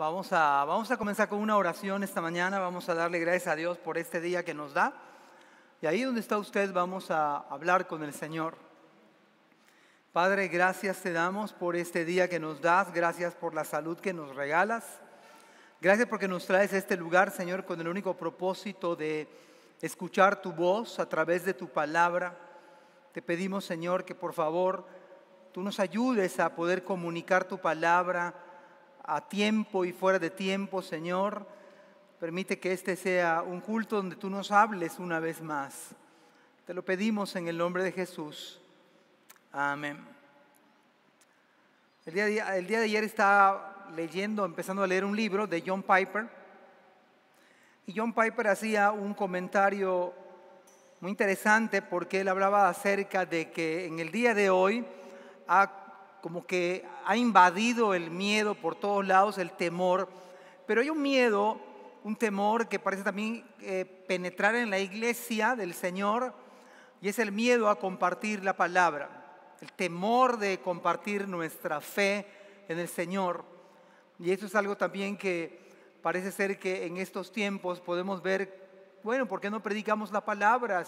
Vamos a comenzar con una oración esta mañana. Vamos a darle gracias a Dios por este día que nos da. Y ahí donde está usted vamos a hablar con el Señor. Padre, gracias te damos por este día que nos das. Gracias por la salud que nos regalas. Gracias porque nos traes a este lugar, Señor, con el único propósito de escuchar tu voz a través de tu palabra. Te pedimos, Señor, que por favor tú nos ayudes a poder comunicar tu palabra a tiempo y fuera de tiempo, Señor. Permite que este sea un culto donde tú nos hables una vez más. Te lo pedimos en el nombre de Jesús. Amén. El día de ayer estaba empezando a leer un libro de John Piper. Y John Piper hacía un comentario muy interesante porque él hablaba acerca de que en el día de hoy como que ha invadido el miedo por todos lados, el temor, pero hay un temor que parece también penetrar en la iglesia del Señor, y es el miedo a compartir la palabra, el temor de compartir nuestra fe en el Señor. Y eso es algo también que parece ser que en estos tiempos podemos ver, bueno, ¿por qué no predicamos la palabra?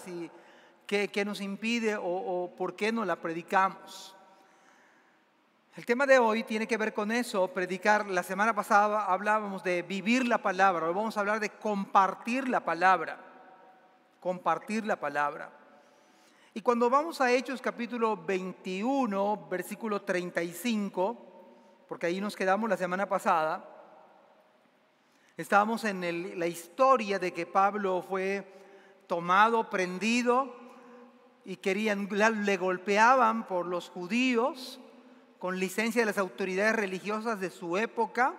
¿Qué nos impide o por qué no la predicamos? El tema de hoy tiene que ver con eso, predicar. La semana pasada hablábamos de vivir la palabra, hoy vamos a hablar de compartir la palabra, Y cuando vamos a Hechos capítulo 21, versículo 35, porque ahí nos quedamos la semana pasada, estábamos en la historia de que Pablo fue tomado, prendido, y le golpeaban por los judíos, con licencia de las autoridades religiosas de su época,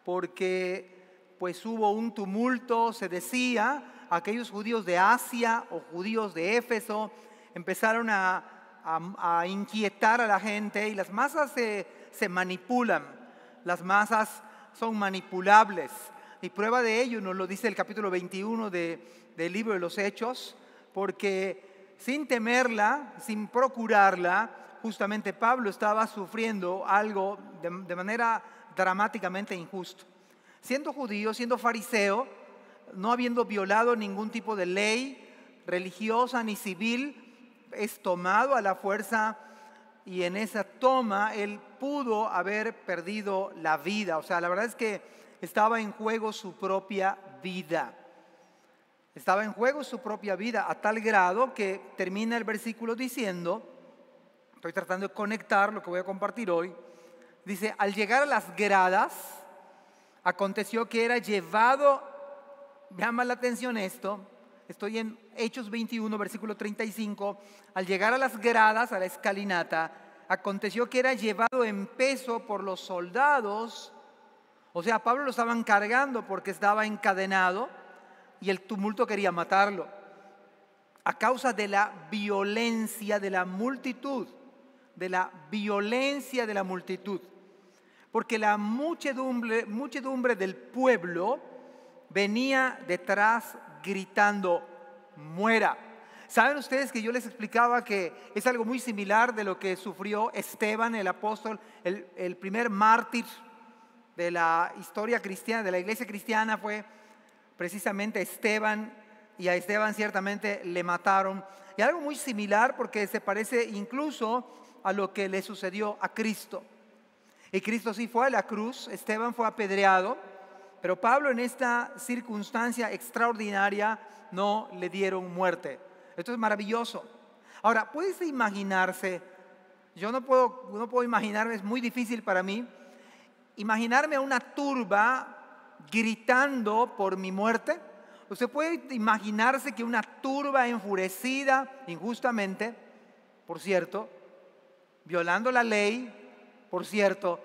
porque pues hubo un tumulto, se decía, aquellos judíos de Asia o judíos de Éfeso empezaron a inquietar a la gente, y las masas se manipulan, las masas son manipulables, y prueba de ello nos lo dice el capítulo 21 del libro de los Hechos, porque sin temerla, sin procurarla, justamente Pablo estaba sufriendo algo de manera dramáticamente injusto. Siendo judío, siendo fariseo, no habiendo violado ningún tipo de ley religiosa ni civil, es tomado a la fuerza, y en esa toma él pudo haber perdido la vida. O sea, la verdad es que estaba en juego su propia vida. Estaba en juego su propia vida a tal grado que termina el versículo diciendo, estoy tratando de conectar lo que voy a compartir hoy. Dice, al llegar a las gradas, aconteció que era llevado, me llama la atención esto, estoy en Hechos 21, versículo 35, al llegar a las gradas, a la escalinata, aconteció que era llevado en peso por los soldados. O sea, a Pablo lo estaban cargando porque estaba encadenado y el tumulto quería matarlo, a causa de la violencia de la multitud. Porque la muchedumbre del pueblo venía detrás gritando, muera. ¿Saben ustedes que yo les explicaba que es algo muy similar de lo que sufrió Esteban, el apóstol, el primer mártir de la historia cristiana, de la iglesia cristiana, fue precisamente Esteban, y a Esteban ciertamente le mataron? Y algo muy similar, porque se parece incluso a lo que le sucedió a Cristo. Y Cristo sí fue a la cruz, Esteban fue apedreado, pero Pablo en esta circunstancia extraordinaria no le dieron muerte. Esto es maravilloso. Ahora, ¿puedes imaginarse? Yo no puedo imaginarme, es muy difícil para mí, imaginarme a una turba gritando por mi muerte. ¿Usted puede imaginarse que una turba enfurecida injustamente, por cierto, violando la ley, por cierto,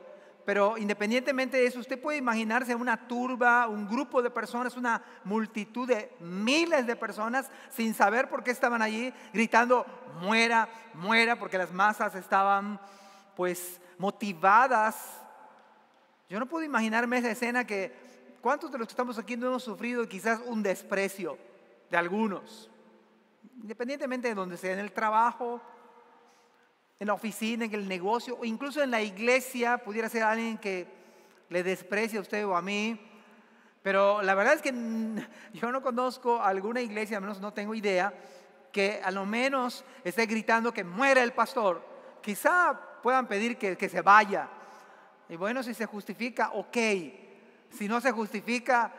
pero independientemente de eso, usted puede imaginarse una turba, un grupo de personas, una multitud de miles de personas, sin saber por qué estaban allí, gritando, muera, muera, porque las masas estaban pues motivadas. Yo no puedo imaginarme esa escena. ¿Cuántos de los que estamos aquí no hemos sufrido quizás un desprecio de algunos? Independientemente de donde sea, en el trabajo, en la oficina, en el negocio, o incluso en la iglesia, pudiera ser alguien que le desprecie a usted o a mí, pero la verdad es que yo no conozco alguna iglesia, al menos no tengo idea, que a lo menos esté gritando que muera el pastor. Quizá puedan pedir que se vaya. Y bueno, si se justifica, ok. Si no se justifica,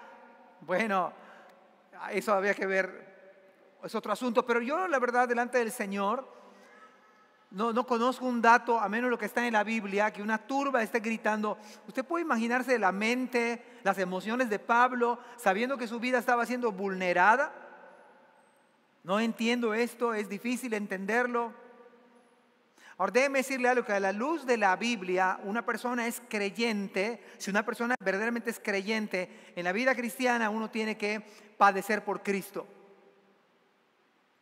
bueno, eso había que ver, es otro asunto. Pero yo, la verdad, delante del Señor, no conozco un dato, a menos lo que está en la Biblia, que una turba esté gritando. Usted puede imaginarse la mente, las emociones de Pablo, sabiendo que su vida estaba siendo vulnerada. No entiendo esto, es difícil entenderlo. Ahora déjeme decirle algo, que a la luz de la Biblia, una persona es creyente. Si una persona verdaderamente es creyente, en la vida cristiana uno tiene que padecer por Cristo.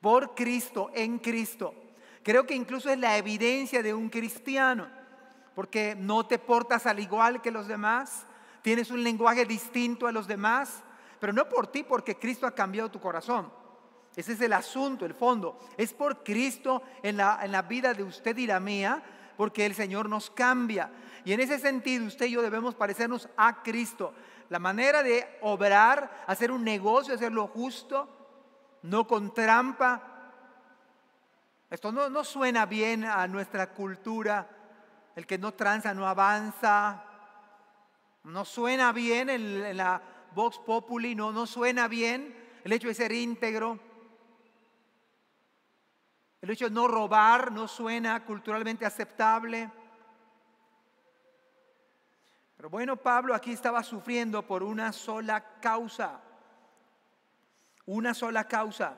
Por Cristo, en Cristo. Creo que incluso es la evidencia de un cristiano, porque no te portas al igual que los demás, tienes un lenguaje distinto a los demás, pero no por ti, porque Cristo ha cambiado tu corazón. Ese es el asunto, el fondo. Es por Cristo en la vida de usted y la mía, porque el Señor nos cambia. Y en ese sentido, usted y yo debemos parecernos a Cristo. La manera de obrar, hacer un negocio, hacer lo justo, no con trampa. Esto no suena bien a nuestra cultura. El que no tranza no avanza. No suena bien en la Vox Populi, no suena bien el hecho de ser íntegro. El hecho de no robar no suena culturalmente aceptable. Pero bueno, Pablo aquí estaba sufriendo por una sola causa. Una sola causa.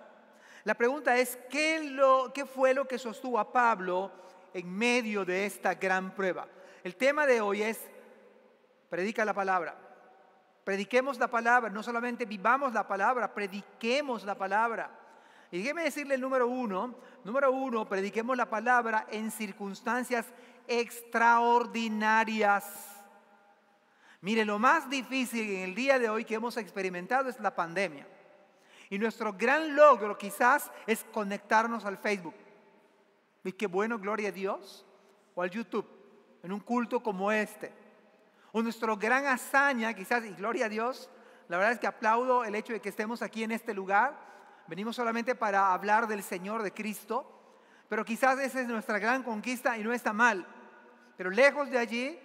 La pregunta es, ¿qué fue lo que sostuvo a Pablo en medio de esta gran prueba? El tema de hoy es, predica la palabra. Prediquemos la palabra, no solamente vivamos la palabra, prediquemos la palabra. Y déjeme decirle el número uno, prediquemos la palabra en circunstancias extraordinarias. Mire, lo más difícil en el día de hoy que hemos experimentado es la pandemia. Y nuestro gran logro quizás es conectarnos al Facebook. Y qué bueno, gloria a Dios. O al YouTube, en un culto como este. O nuestro gran hazaña quizás, y gloria a Dios, la verdad es que aplaudo el hecho de que estemos aquí en este lugar. Venimos solamente para hablar del Señor, de Cristo, pero quizás esa es nuestra gran conquista y no está mal. Pero lejos de allí,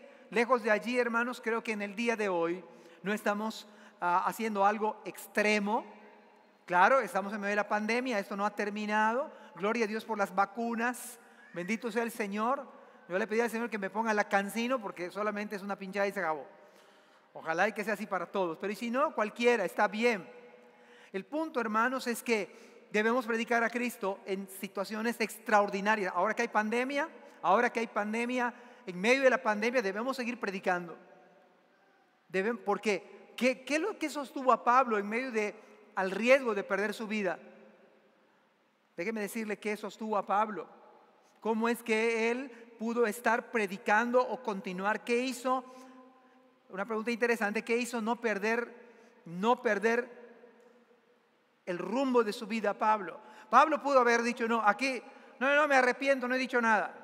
hermanos, creo que en el día de hoy no estamos haciendo algo extremo. Claro, estamos en medio de la pandemia, esto no ha terminado. Gloria a Dios por las vacunas, bendito sea el Señor. Yo le pedí al Señor que me ponga la CanSino porque solamente es una pinchada y se acabó. Ojalá y que sea así para todos, pero y si no, cualquiera, está bien. El punto, hermanos, es que debemos predicar a Cristo en situaciones extraordinarias. Ahora que hay pandemia, en medio de la pandemia debemos seguir predicando. Porque ¿qué es lo que sostuvo a Pablo en medio al riesgo de perder su vida? Déjeme decirle qué sostuvo a Pablo. ¿Cómo es que él pudo estar predicando o continuar? ¿Qué hizo? Una pregunta interesante. ¿Qué hizo no perder el rumbo de su vida Pablo? Pablo pudo haber dicho, no, me arrepiento, no he dicho nada.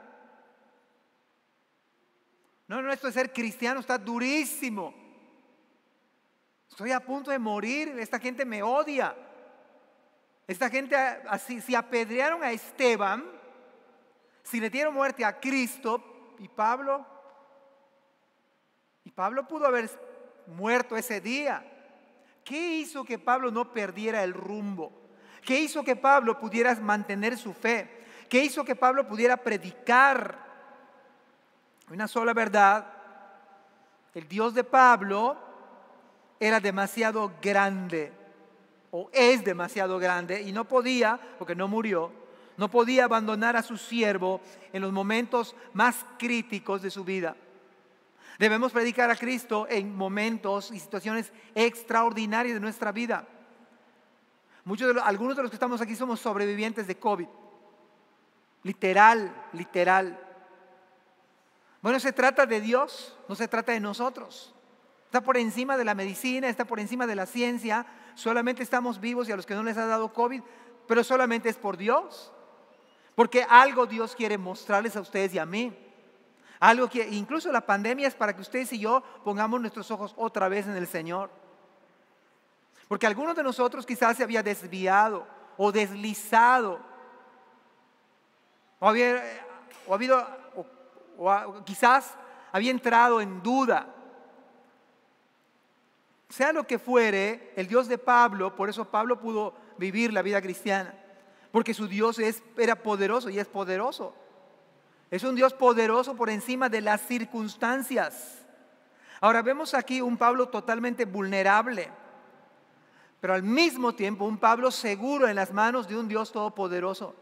No, esto de ser cristiano está durísimo. Estoy a punto de morir, esta gente me odia. Esta gente, así, si apedrearon a Esteban, si le dieron muerte a Cristo, y Pablo pudo haber muerto ese día. ¿Qué hizo que Pablo no perdiera el rumbo? ¿Qué hizo que Pablo pudiera mantener su fe? ¿Qué hizo que Pablo pudiera predicar? Una sola verdad: el Dios de Pablo era demasiado grande, o es demasiado grande, y no podía, porque no murió, no podía abandonar a su siervo en los momentos más críticos de su vida. Debemos predicar a Cristo en momentos y situaciones extraordinarias de nuestra vida. Algunos de los que estamos aquí somos sobrevivientes de COVID. Literal. Bueno, se trata de Dios, no se trata de nosotros. Está por encima de la medicina, está por encima de la ciencia. Solamente estamos vivos y a los que no les ha dado COVID, pero solamente es por Dios. Porque algo Dios quiere mostrarles a ustedes y a mí. Algo que incluso la pandemia es para que ustedes y yo pongamos nuestros ojos otra vez en el Señor. Porque algunos de nosotros quizás se había desviado o deslizado, quizás había entrado en duda. Sea lo que fuere, el Dios de Pablo, por eso Pablo pudo vivir la vida cristiana, porque su Dios era poderoso y es poderoso. Es un Dios poderoso por encima de las circunstancias. Ahora vemos aquí un Pablo totalmente vulnerable, pero al mismo tiempo un Pablo seguro en las manos de un Dios todopoderoso.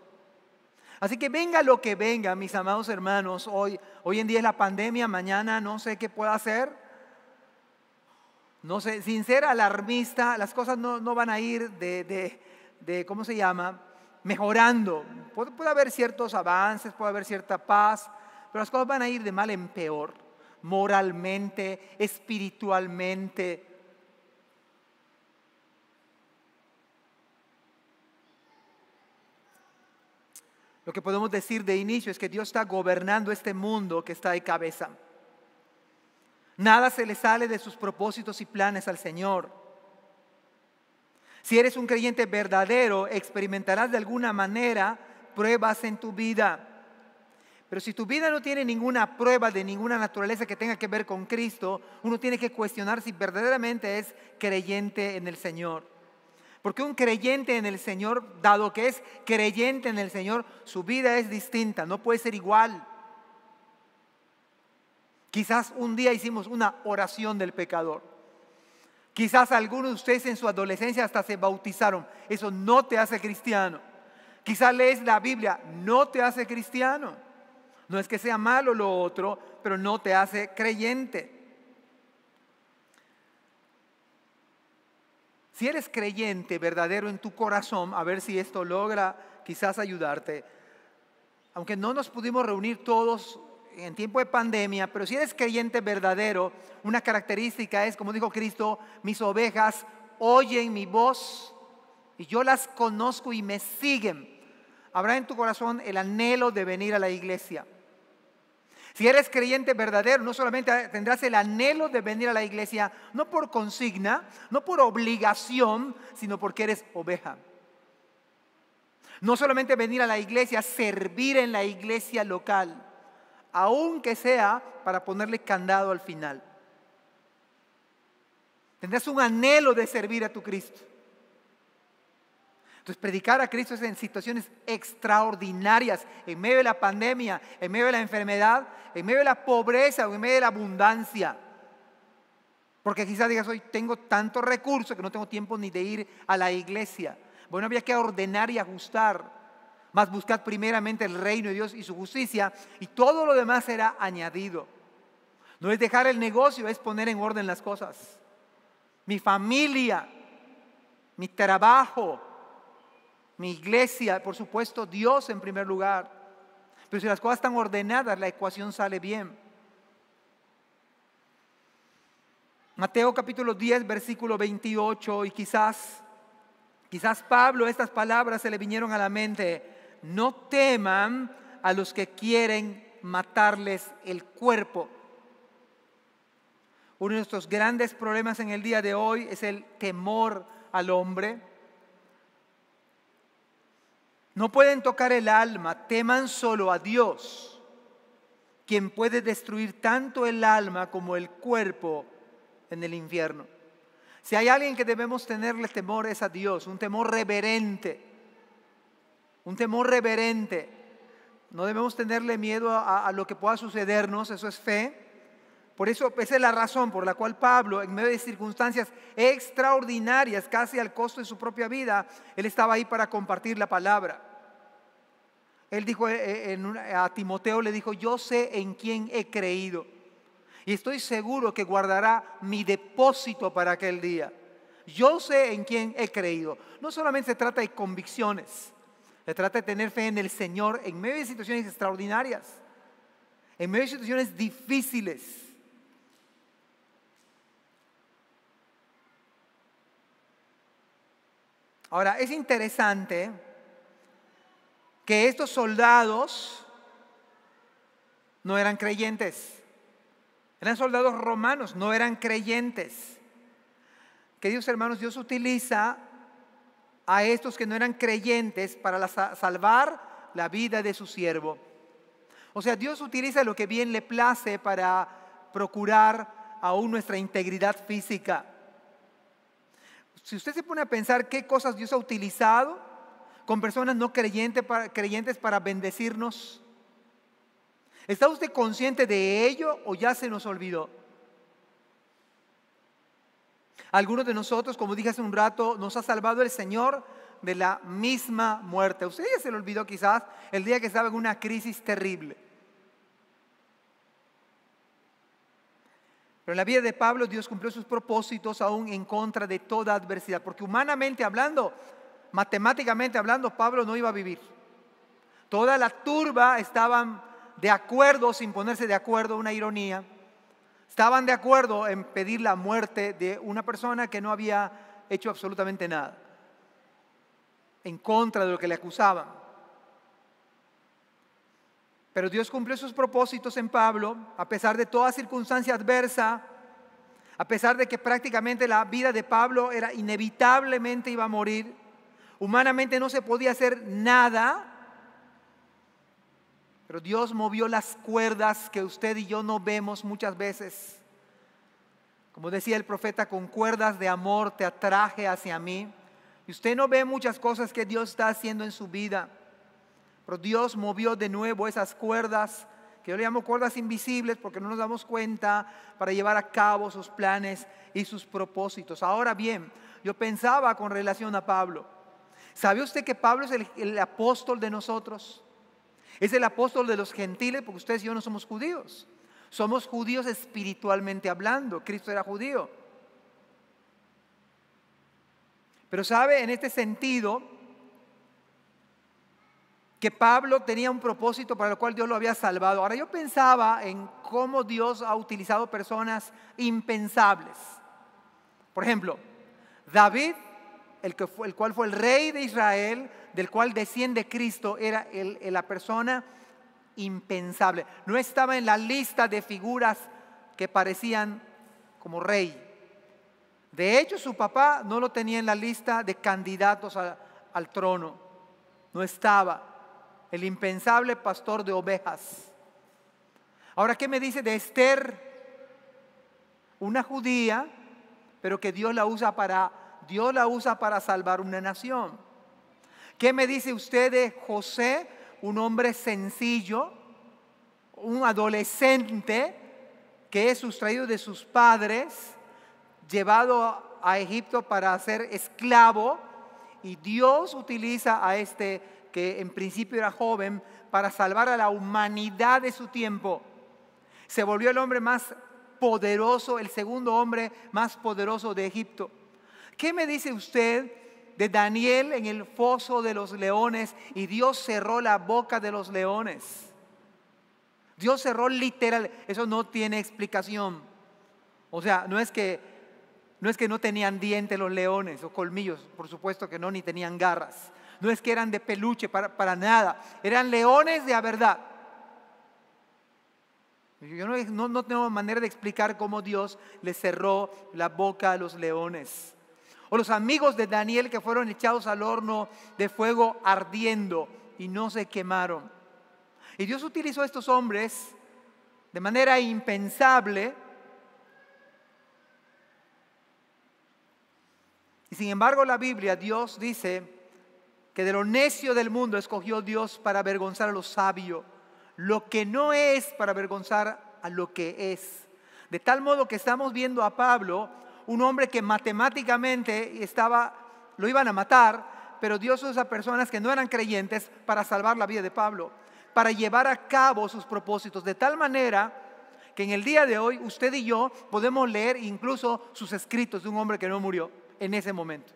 Así que venga lo que venga, mis amados hermanos, hoy en día es la pandemia, mañana no sé qué pueda hacer. No sé, sin ser alarmista, las cosas no van a ir ¿cómo se llama? Mejorando. Puede haber ciertos avances, puede haber cierta paz, pero las cosas van a ir de mal en peor, moralmente, espiritualmente. Lo que podemos decir de inicio es que Dios está gobernando este mundo que está de cabeza. Nada se le sale de sus propósitos y planes al Señor. Si eres un creyente verdadero, experimentarás de alguna manera pruebas en tu vida. Pero si tu vida no tiene ninguna prueba de ninguna naturaleza que tenga que ver con Cristo, uno tiene que cuestionar si verdaderamente es creyente en el Señor. Porque un creyente en el Señor, dado que es creyente en el Señor, su vida es distinta, no puede ser igual. Quizás un día hicimos una oración del pecador. Quizás algunos de ustedes en su adolescencia hasta se bautizaron. Eso no te hace cristiano. Quizás lees la Biblia, no te hace cristiano. No es que sea malo lo otro, pero no te hace creyente. Si eres creyente verdadero en tu corazón, a ver si esto logra quizás ayudarte. Aunque no nos pudimos reunir todos en tiempo de pandemia, pero si eres creyente verdadero, una característica es, como dijo Cristo, mis ovejas oyen mi voz y yo las conozco y me siguen. Habrá en tu corazón el anhelo de venir a la iglesia. Si eres creyente verdadero, no solamente tendrás el anhelo de venir a la iglesia, no por consigna, no por obligación, sino porque eres oveja. No solamente venir a la iglesia, servir en la iglesia local, aunque sea para ponerle candado al final. Tendrás un anhelo de servir a tu Cristo. Entonces, predicar a Cristo es en situaciones extraordinarias, en medio de la pandemia, en medio de la enfermedad, en medio de la pobreza o en medio de la abundancia. Porque quizás digas, hoy tengo tantos recursos que no tengo tiempo ni de ir a la iglesia. Bueno, había que ordenar y ajustar, más buscad primeramente el reino de Dios y su justicia, y todo lo demás será añadido. No es dejar el negocio, es poner en orden las cosas. Mi familia, mi trabajo, mi iglesia, por supuesto, Dios en primer lugar. Pero si las cosas están ordenadas, la ecuación sale bien. Mateo capítulo 10, versículo 28, y quizás Pablo, estas palabras se le vinieron a la mente. No teman a los que quieren matarles el cuerpo. Uno de nuestros grandes problemas en el día de hoy es el temor al hombre. No pueden tocar el alma, teman solo a Dios, quien puede destruir tanto el alma como el cuerpo en el infierno. Si hay alguien que debemos tenerle temor es a Dios, un temor reverente. Un temor reverente. No debemos tenerle miedo a lo que pueda sucedernos, eso es fe. Por eso, esa es la razón por la cual Pablo, en medio de circunstancias extraordinarias, casi al costo de su propia vida, él estaba ahí para compartir la palabra. Él dijo a Timoteo, le dijo, yo sé en quién he creído y estoy seguro que guardará mi depósito para aquel día. Yo sé en quién he creído. No solamente se trata de convicciones, se trata de tener fe en el Señor en medio de situaciones extraordinarias, en medio de situaciones difíciles. Ahora, es interesante que estos soldados no eran creyentes. Eran soldados romanos, no eran creyentes. Queridos hermanos, Dios utiliza a estos que no eran creyentes para salvar la vida de su siervo. O sea, Dios utiliza lo que bien le place para procurar aún nuestra integridad física. Si usted se pone a pensar qué cosas Dios ha utilizado con personas no creyentes para bendecirnos, ¿está usted consciente de ello o ya se nos olvidó? Algunos de nosotros, como dije hace un rato, nos ha salvado el Señor de la misma muerte. A usted ya se le olvidó quizás el día que estaba en una crisis terrible. Pero en la vida de Pablo Dios cumplió sus propósitos aún en contra de toda adversidad. Porque humanamente hablando, matemáticamente hablando, Pablo no iba a vivir. Toda la turba estaban de acuerdo, sin ponerse de acuerdo, una ironía. Estaban de acuerdo en pedir la muerte de una persona que no había hecho absolutamente nada, en contra de lo que le acusaban. Pero Dios cumplió sus propósitos en Pablo, a pesar de toda circunstancia adversa, a pesar de que prácticamente la vida de Pablo era inevitablemente iba a morir. Humanamente no se podía hacer nada, pero Dios movió las cuerdas que usted y yo no vemos muchas veces. Como decía el profeta, con cuerdas de amor te atraje hacia mí. Y usted no ve muchas cosas que Dios está haciendo en su vida, pero Dios movió de nuevo esas cuerdas, que yo le llamo cuerdas invisibles porque no nos damos cuenta, para llevar a cabo sus planes y sus propósitos. Ahora bien, yo pensaba con relación a Pablo. ¿Sabe usted que Pablo es el apóstol de nosotros? Es el apóstol de los gentiles, porque ustedes y yo no somos judíos. Somos judíos espiritualmente hablando. Cristo era judío. Pero sabe, en este sentido, que Pablo tenía un propósito para el cual Dios lo había salvado. Ahora yo pensaba en cómo Dios ha utilizado personas impensables. Por ejemplo, David, el cual fue el rey de Israel, del cual desciende Cristo, era la persona impensable. No estaba en la lista de figuras que parecían como rey. De hecho, su papá no lo tenía en la lista de candidatos al trono. No estaba. El impensable pastor de ovejas. Ahora, ¿qué me dice de Esther? Una judía, pero que Dios la usa para salvar una nación. ¿Qué me dice usted de José? Un hombre sencillo, un adolescente que es sustraído de sus padres, llevado a Egipto para ser esclavo, y Dios utiliza a este que en principio era joven para salvar a la humanidad de su tiempo. Se volvió el hombre más poderoso, el segundo hombre más poderoso de Egipto. ¿Qué me dice usted de Daniel en el foso de los leones y Dios cerró la boca de los leones? Dios cerró literal, eso no tiene explicación. O sea, no es que no tenían dientes los leones o colmillos, por supuesto que no, ni tenían garras. No es que eran de peluche, para nada. Eran leones de a verdad. Yo no tengo manera de explicar cómo Dios le cerró la boca a los leones. O los amigos de Daniel que fueron echados al horno de fuego ardiendo y no se quemaron. Y Dios utilizó a estos hombres de manera impensable. Y sin embargo la Biblia, Dios dice que de lo necio del mundo escogió Dios para avergonzar a lo sabio, lo que no es para avergonzar a lo que es. De tal modo que estamos viendo a Pablo, un hombre que matemáticamente lo iban a matar, pero Dios usa a personas que no eran creyentes para salvar la vida de Pablo, para llevar a cabo sus propósitos, de tal manera que en el día de hoy usted y yo podemos leer incluso sus escritos de un hombre que no murió en ese momento.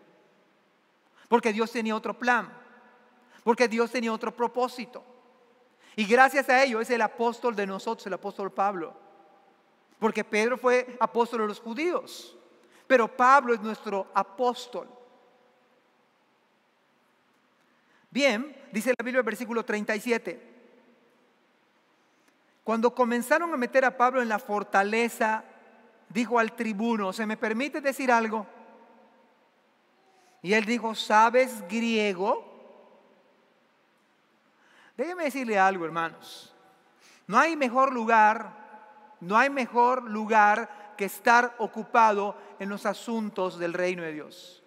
Porque Dios tenía otro plan, porque Dios tenía otro propósito. Y gracias a ello es el apóstol de nosotros, el apóstol Pablo. Porque Pedro fue apóstol de los judíos, pero Pablo es nuestro apóstol. Bien, dice la Biblia en el versículo 37. Cuando comenzaron a meter a Pablo en la fortaleza, dijo al tribuno: ¿se me permite decir algo? Y él dijo: ¿sabes griego? Déjeme decirle algo, hermanos. No hay mejor lugar que estar ocupado en los asuntos del reino de Dios.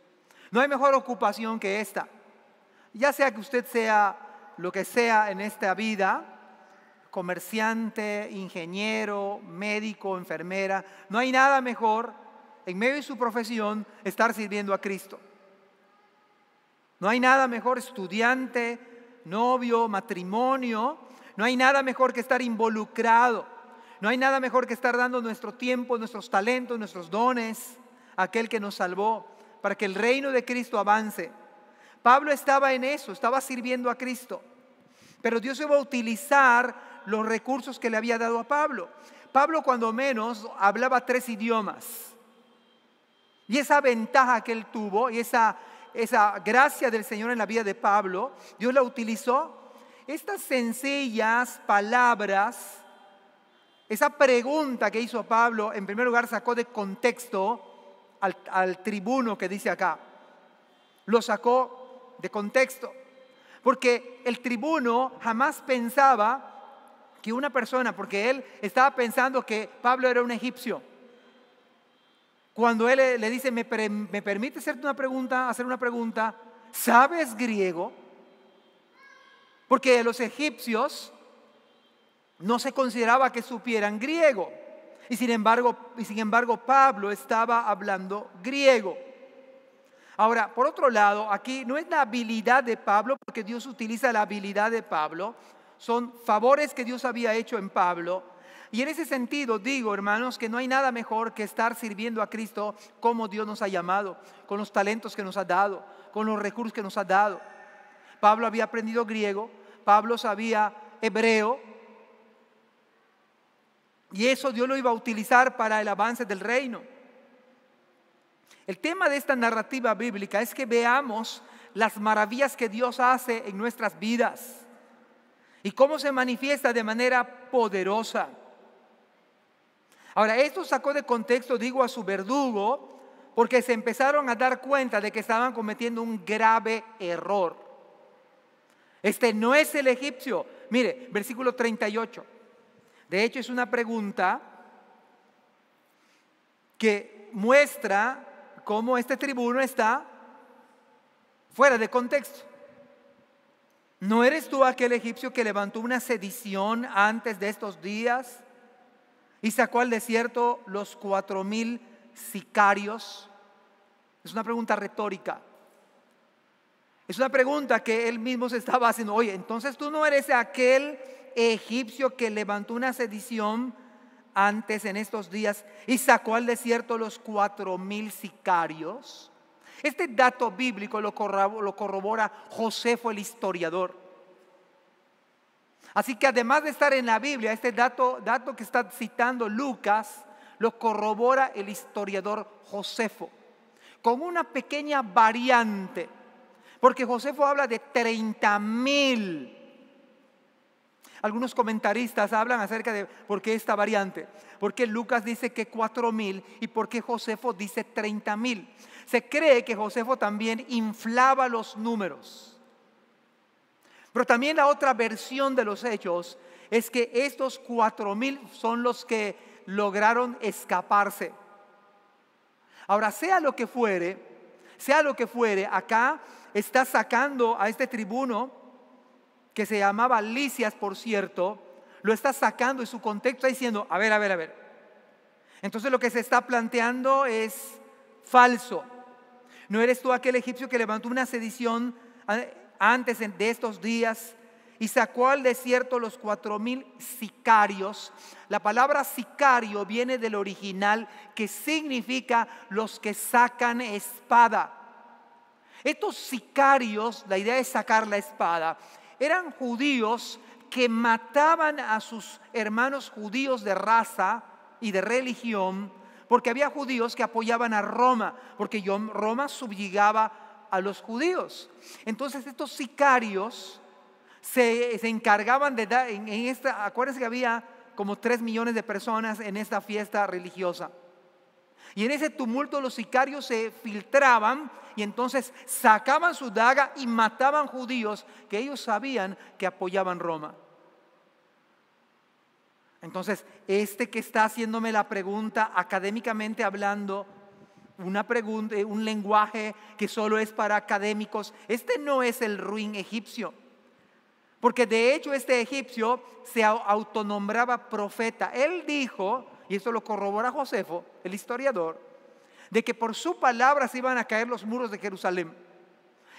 No hay mejor ocupación que esta. Ya sea que usted sea lo que sea en esta vida, comerciante, ingeniero, médico, enfermera, no hay nada mejor en medio de su profesión estar sirviendo a Cristo. No hay nada mejor, estudiante, novio, matrimonio, no hay nada mejor que estar involucrado. No hay nada mejor que estar dando nuestro tiempo, nuestros talentos, nuestros dones a aquel que nos salvó, para que el reino de Cristo avance. Pablo estaba en eso, estaba sirviendo a Cristo. Pero Dios iba a utilizar los recursos que le había dado a Pablo. Pablo, cuando menos, hablaba 3 idiomas. Y esa ventaja que él tuvo, y esa gracia del Señor en la vida de Pablo, Dios la utilizó. Estas sencillas palabras, esa pregunta que hizo Pablo, en primer lugar sacó de contexto al tribuno que dice acá. Lo sacó de contexto. Porque el tribuno jamás pensaba que una persona, porque él estaba pensando que Pablo era un egipcio. Cuando él le dice: ¿me permite hacer una pregunta? ¿Sabes griego? Porque los egipcios no se consideraba que supieran griego. Y sin embargo Pablo estaba hablando griego. Ahora, por otro lado, aquí no es la habilidad de Pablo, porque Dios utiliza la habilidad de Pablo. Son favores que Dios había hecho en Pablo. Y en ese sentido digo, hermanos, que no hay nada mejor que estar sirviendo a Cristo como Dios nos ha llamado, con los talentos que nos ha dado, con los recursos que nos ha dado. Pablo había aprendido griego, Pablo sabía hebreo, y eso Dios lo iba a utilizar para el avance del reino. El tema de esta narrativa bíblica es que veamos las maravillas que Dios hace en nuestras vidas y cómo se manifiesta de manera poderosa. Ahora, esto sacó de contexto, digo, a su verdugo, porque se empezaron a dar cuenta de que estaban cometiendo un grave error. Este no es el egipcio. Mire, versículo 38. De hecho, es una pregunta que muestra cómo este tribuno está fuera de contexto. ¿No eres tú aquel egipcio que levantó una sedición antes de estos días y sacó al desierto los 4,000 sicarios? Es una pregunta retórica. Es una pregunta que él mismo se estaba haciendo. Oye, entonces tú no eres aquel egipcio que levantó una sedición antes en estos días y sacó al desierto los 4,000 sicarios. Este dato bíblico lo corrobora Josefo, el historiador. Así que además de estar en la Biblia, este dato que está citando Lucas lo corrobora el historiador Josefo, con una pequeña variante, porque Josefo habla de 30,000. Algunos comentaristas hablan acerca de por qué esta variante, porque Lucas dice que 4,000 y porque Josefo dice 30,000. Se cree que Josefo también inflaba los números. Pero también la otra versión de los hechos es que estos 4,000 son los que lograron escaparse. Ahora, sea lo que fuere, acá está sacando a este tribuno, que se llamaba Lisias, por cierto, lo está sacando de su contexto, está diciendo: a ver. Entonces lo que se está planteando es falso. ¿No eres tú aquel egipcio que levantó una sedición antes de estos días y sacó al desierto los 4,000 sicarios? La palabra sicario viene del original, que significa los que sacan espada. Estos sicarios, la idea es sacar la espada, eran judíos que mataban a sus hermanos judíos de raza y de religión, porque había judíos que apoyaban a Roma, porque Roma subyugaba a los judíos. Entonces estos sicarios se encargaban de dar, acuérdense que había como 3 millones de personas en esta fiesta religiosa. Y en ese tumulto los sicarios se filtraban y entonces sacaban su daga y mataban judíos que ellos sabían que apoyaban Roma. Entonces, este que está haciéndome la pregunta, académicamente hablando, una pregunta, un lenguaje que solo es para académicos, este no es el ruin egipcio. Porque de hecho este egipcio se autonombraba profeta. Él dijo, y esto lo corrobora Josefo, el historiador, de que por su palabra se iban a caer los muros de Jerusalén.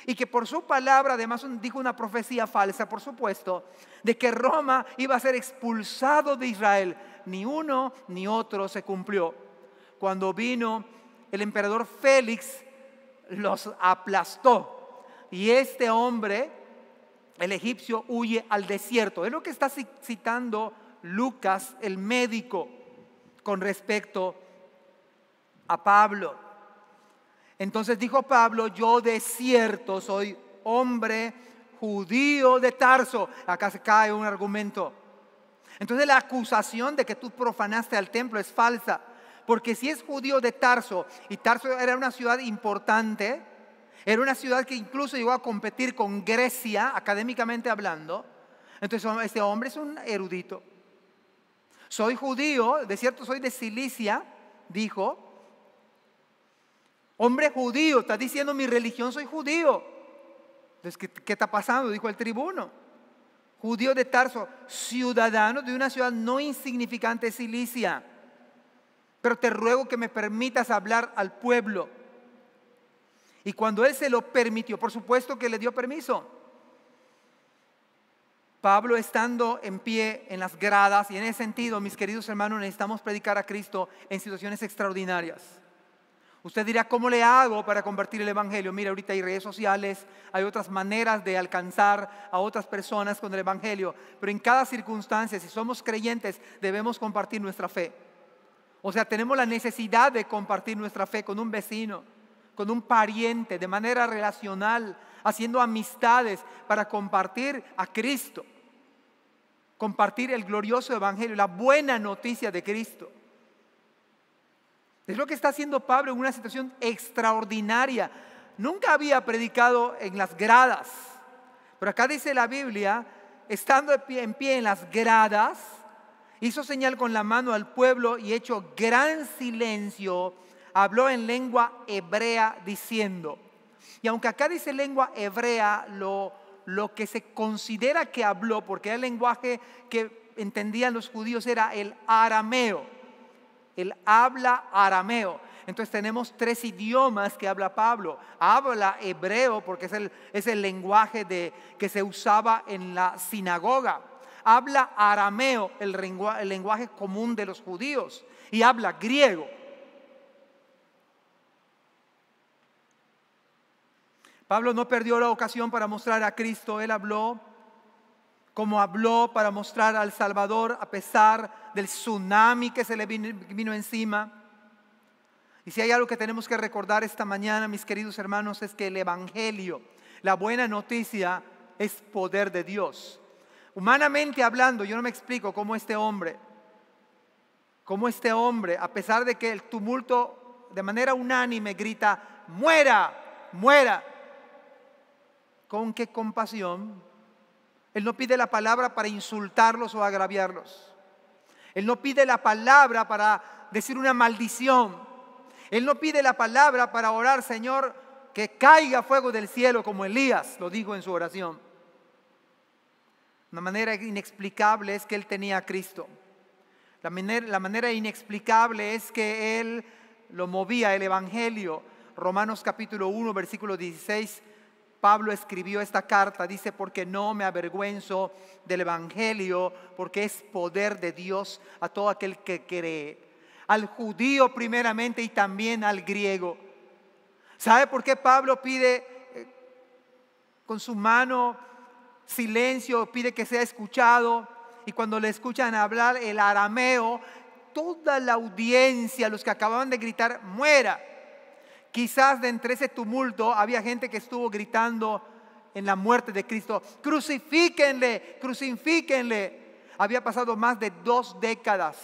Y que por su palabra además dijo una profecía falsa, por supuesto, de que Roma iba a ser expulsado de Israel. Ni uno ni otro se cumplió. Cuando vino el emperador Félix, los aplastó. Y este hombre, el egipcio, huye al desierto. Es lo que está citando Lucas, el médico, con respecto a Pablo. Entonces dijo Pablo, yo de cierto soy hombre judío de Tarso. Acá se cae un argumento. Entonces la acusación de que tú profanaste al templo es falsa. Porque si es judío de Tarso, y Tarso era una ciudad importante, era una ciudad que incluso llegó a competir con Grecia, académicamente hablando, entonces este hombre es un erudito. Soy judío, de cierto soy de Cilicia, dijo. Hombre judío, está diciendo mi religión, soy judío. Entonces, ¿qué está pasando? Dijo el tribuno. Judío de Tarso, ciudadano de una ciudad no insignificante, Cilicia. Pero te ruego que me permitas hablar al pueblo. Y cuando él se lo permitió, por supuesto que le dio permiso. Pablo, estando en pie en las gradas, y en ese sentido, mis queridos hermanos, necesitamos predicar a Cristo en situaciones extraordinarias. Usted dirá, ¿cómo le hago para compartir el evangelio? Mira, ahorita hay redes sociales, hay otras maneras de alcanzar a otras personas con el evangelio. Pero en cada circunstancia, si somos creyentes, debemos compartir nuestra fe. O sea, tenemos la necesidad de compartir nuestra fe con un vecino, con un pariente, de manera relacional, haciendo amistades para compartir a Cristo. Compartir el glorioso evangelio, la buena noticia de Cristo. Es lo que está haciendo Pablo en una situación extraordinaria. Nunca había predicado en las gradas, pero acá dice la Biblia, estando en pie en las gradas, hizo señal con la mano al pueblo y hecho gran silencio, habló en lengua hebrea diciendo. Y aunque acá dice lengua hebrea, lo que se considera que habló, porque el lenguaje que entendían los judíos era el arameo. Él habla arameo. Entonces tenemos 3 idiomas que habla Pablo. Habla hebreo porque es el lenguaje que se usaba en la sinagoga. Habla arameo, el lenguaje común de los judíos. Y habla griego. Pablo no perdió la ocasión para mostrar a Cristo. Él habló como habló para mostrar al Salvador a pesar del tsunami que se le vino encima. Y si hay algo que tenemos que recordar esta mañana, mis queridos hermanos, es que el evangelio, la buena noticia, es poder de Dios. Humanamente hablando, yo no me explico cómo este hombre, a pesar de que el tumulto de manera unánime grita, muera, muera, con qué compasión. Él no pide la palabra para insultarlos o agraviarlos. Él no pide la palabra para decir una maldición. Él no pide la palabra para orar, Señor, que caiga fuego del cielo como Elías lo dijo en su oración. Una manera inexplicable es que él tenía a Cristo. La manera inexplicable es que él lo movía el evangelio. Romanos capítulo 1, versículo 16. Pablo escribió esta carta, dice, porque no me avergüenzo del evangelio, porque es poder de Dios a todo aquel que cree. Al judío primeramente y también al griego. ¿Sabe por qué Pablo pide con su mano silencio, pide que sea escuchado? Y cuando le escuchan hablar el arameo, toda la audiencia, los que acababan de gritar, muera. Quizás de entre ese tumulto había gente que estuvo gritando en la muerte de Cristo, crucifíquenle, crucifíquenle. había pasado más de 2 décadas.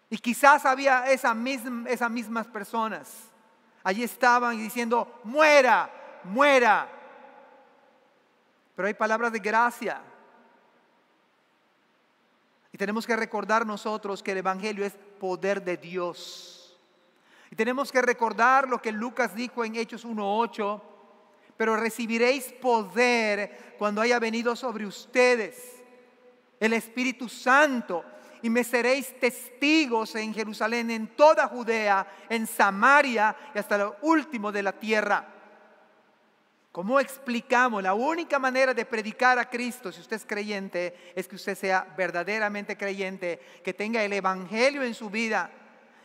Y quizás había esas mismas personas. Allí estaban diciendo, muera, muera. Pero hay palabras de gracia. Y tenemos que recordar nosotros que el Evangelio es poder de Dios. Y tenemos que recordar lo que Lucas dijo en Hechos 1:8. Pero recibiréis poder cuando haya venido sobre ustedes el Espíritu Santo. Y me seréis testigos en Jerusalén, en toda Judea, en Samaria y hasta lo último de la tierra. ¿Cómo explicamos? La única manera de predicar a Cristo, si usted es creyente, es que usted sea verdaderamente creyente, que tenga el Evangelio en su vida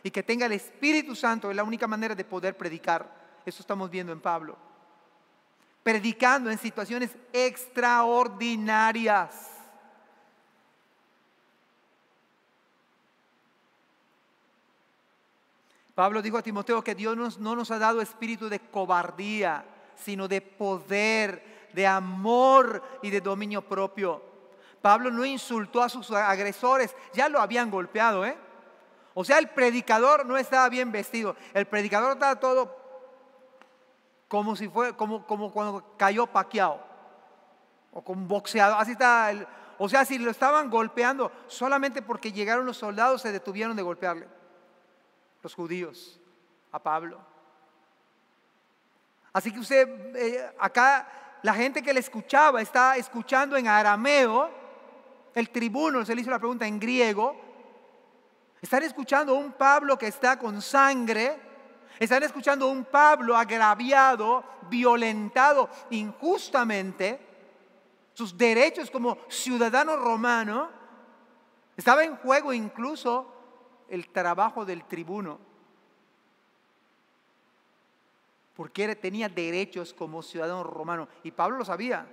y que tenga el Espíritu Santo. Es la única manera de poder predicar. Eso estamos viendo en Pablo. Predicando en situaciones extraordinarias. Pablo dijo a Timoteo que Dios no nos ha dado espíritu de cobardía, sino de poder, de amor y de dominio propio. Pablo no insultó a sus agresores, ya lo habían golpeado, O sea, el predicador no estaba bien vestido, el predicador estaba todo como si fue, como cuando cayó Pacquiao, o como un boxeador, así está. O sea, si lo estaban golpeando, solamente porque llegaron los soldados se detuvieron de golpearle. Los judíos, a Pablo. Así que usted, acá la gente que le escuchaba está escuchando en arameo. El tribuno se le hizo la pregunta en griego. Están escuchando a un Pablo que está con sangre. Están escuchando a un Pablo agraviado, violentado injustamente. Sus derechos como ciudadano romano. Estaba en juego incluso el trabajo del tribuno, porque tenía derechos como ciudadano romano, y Pablo lo sabía.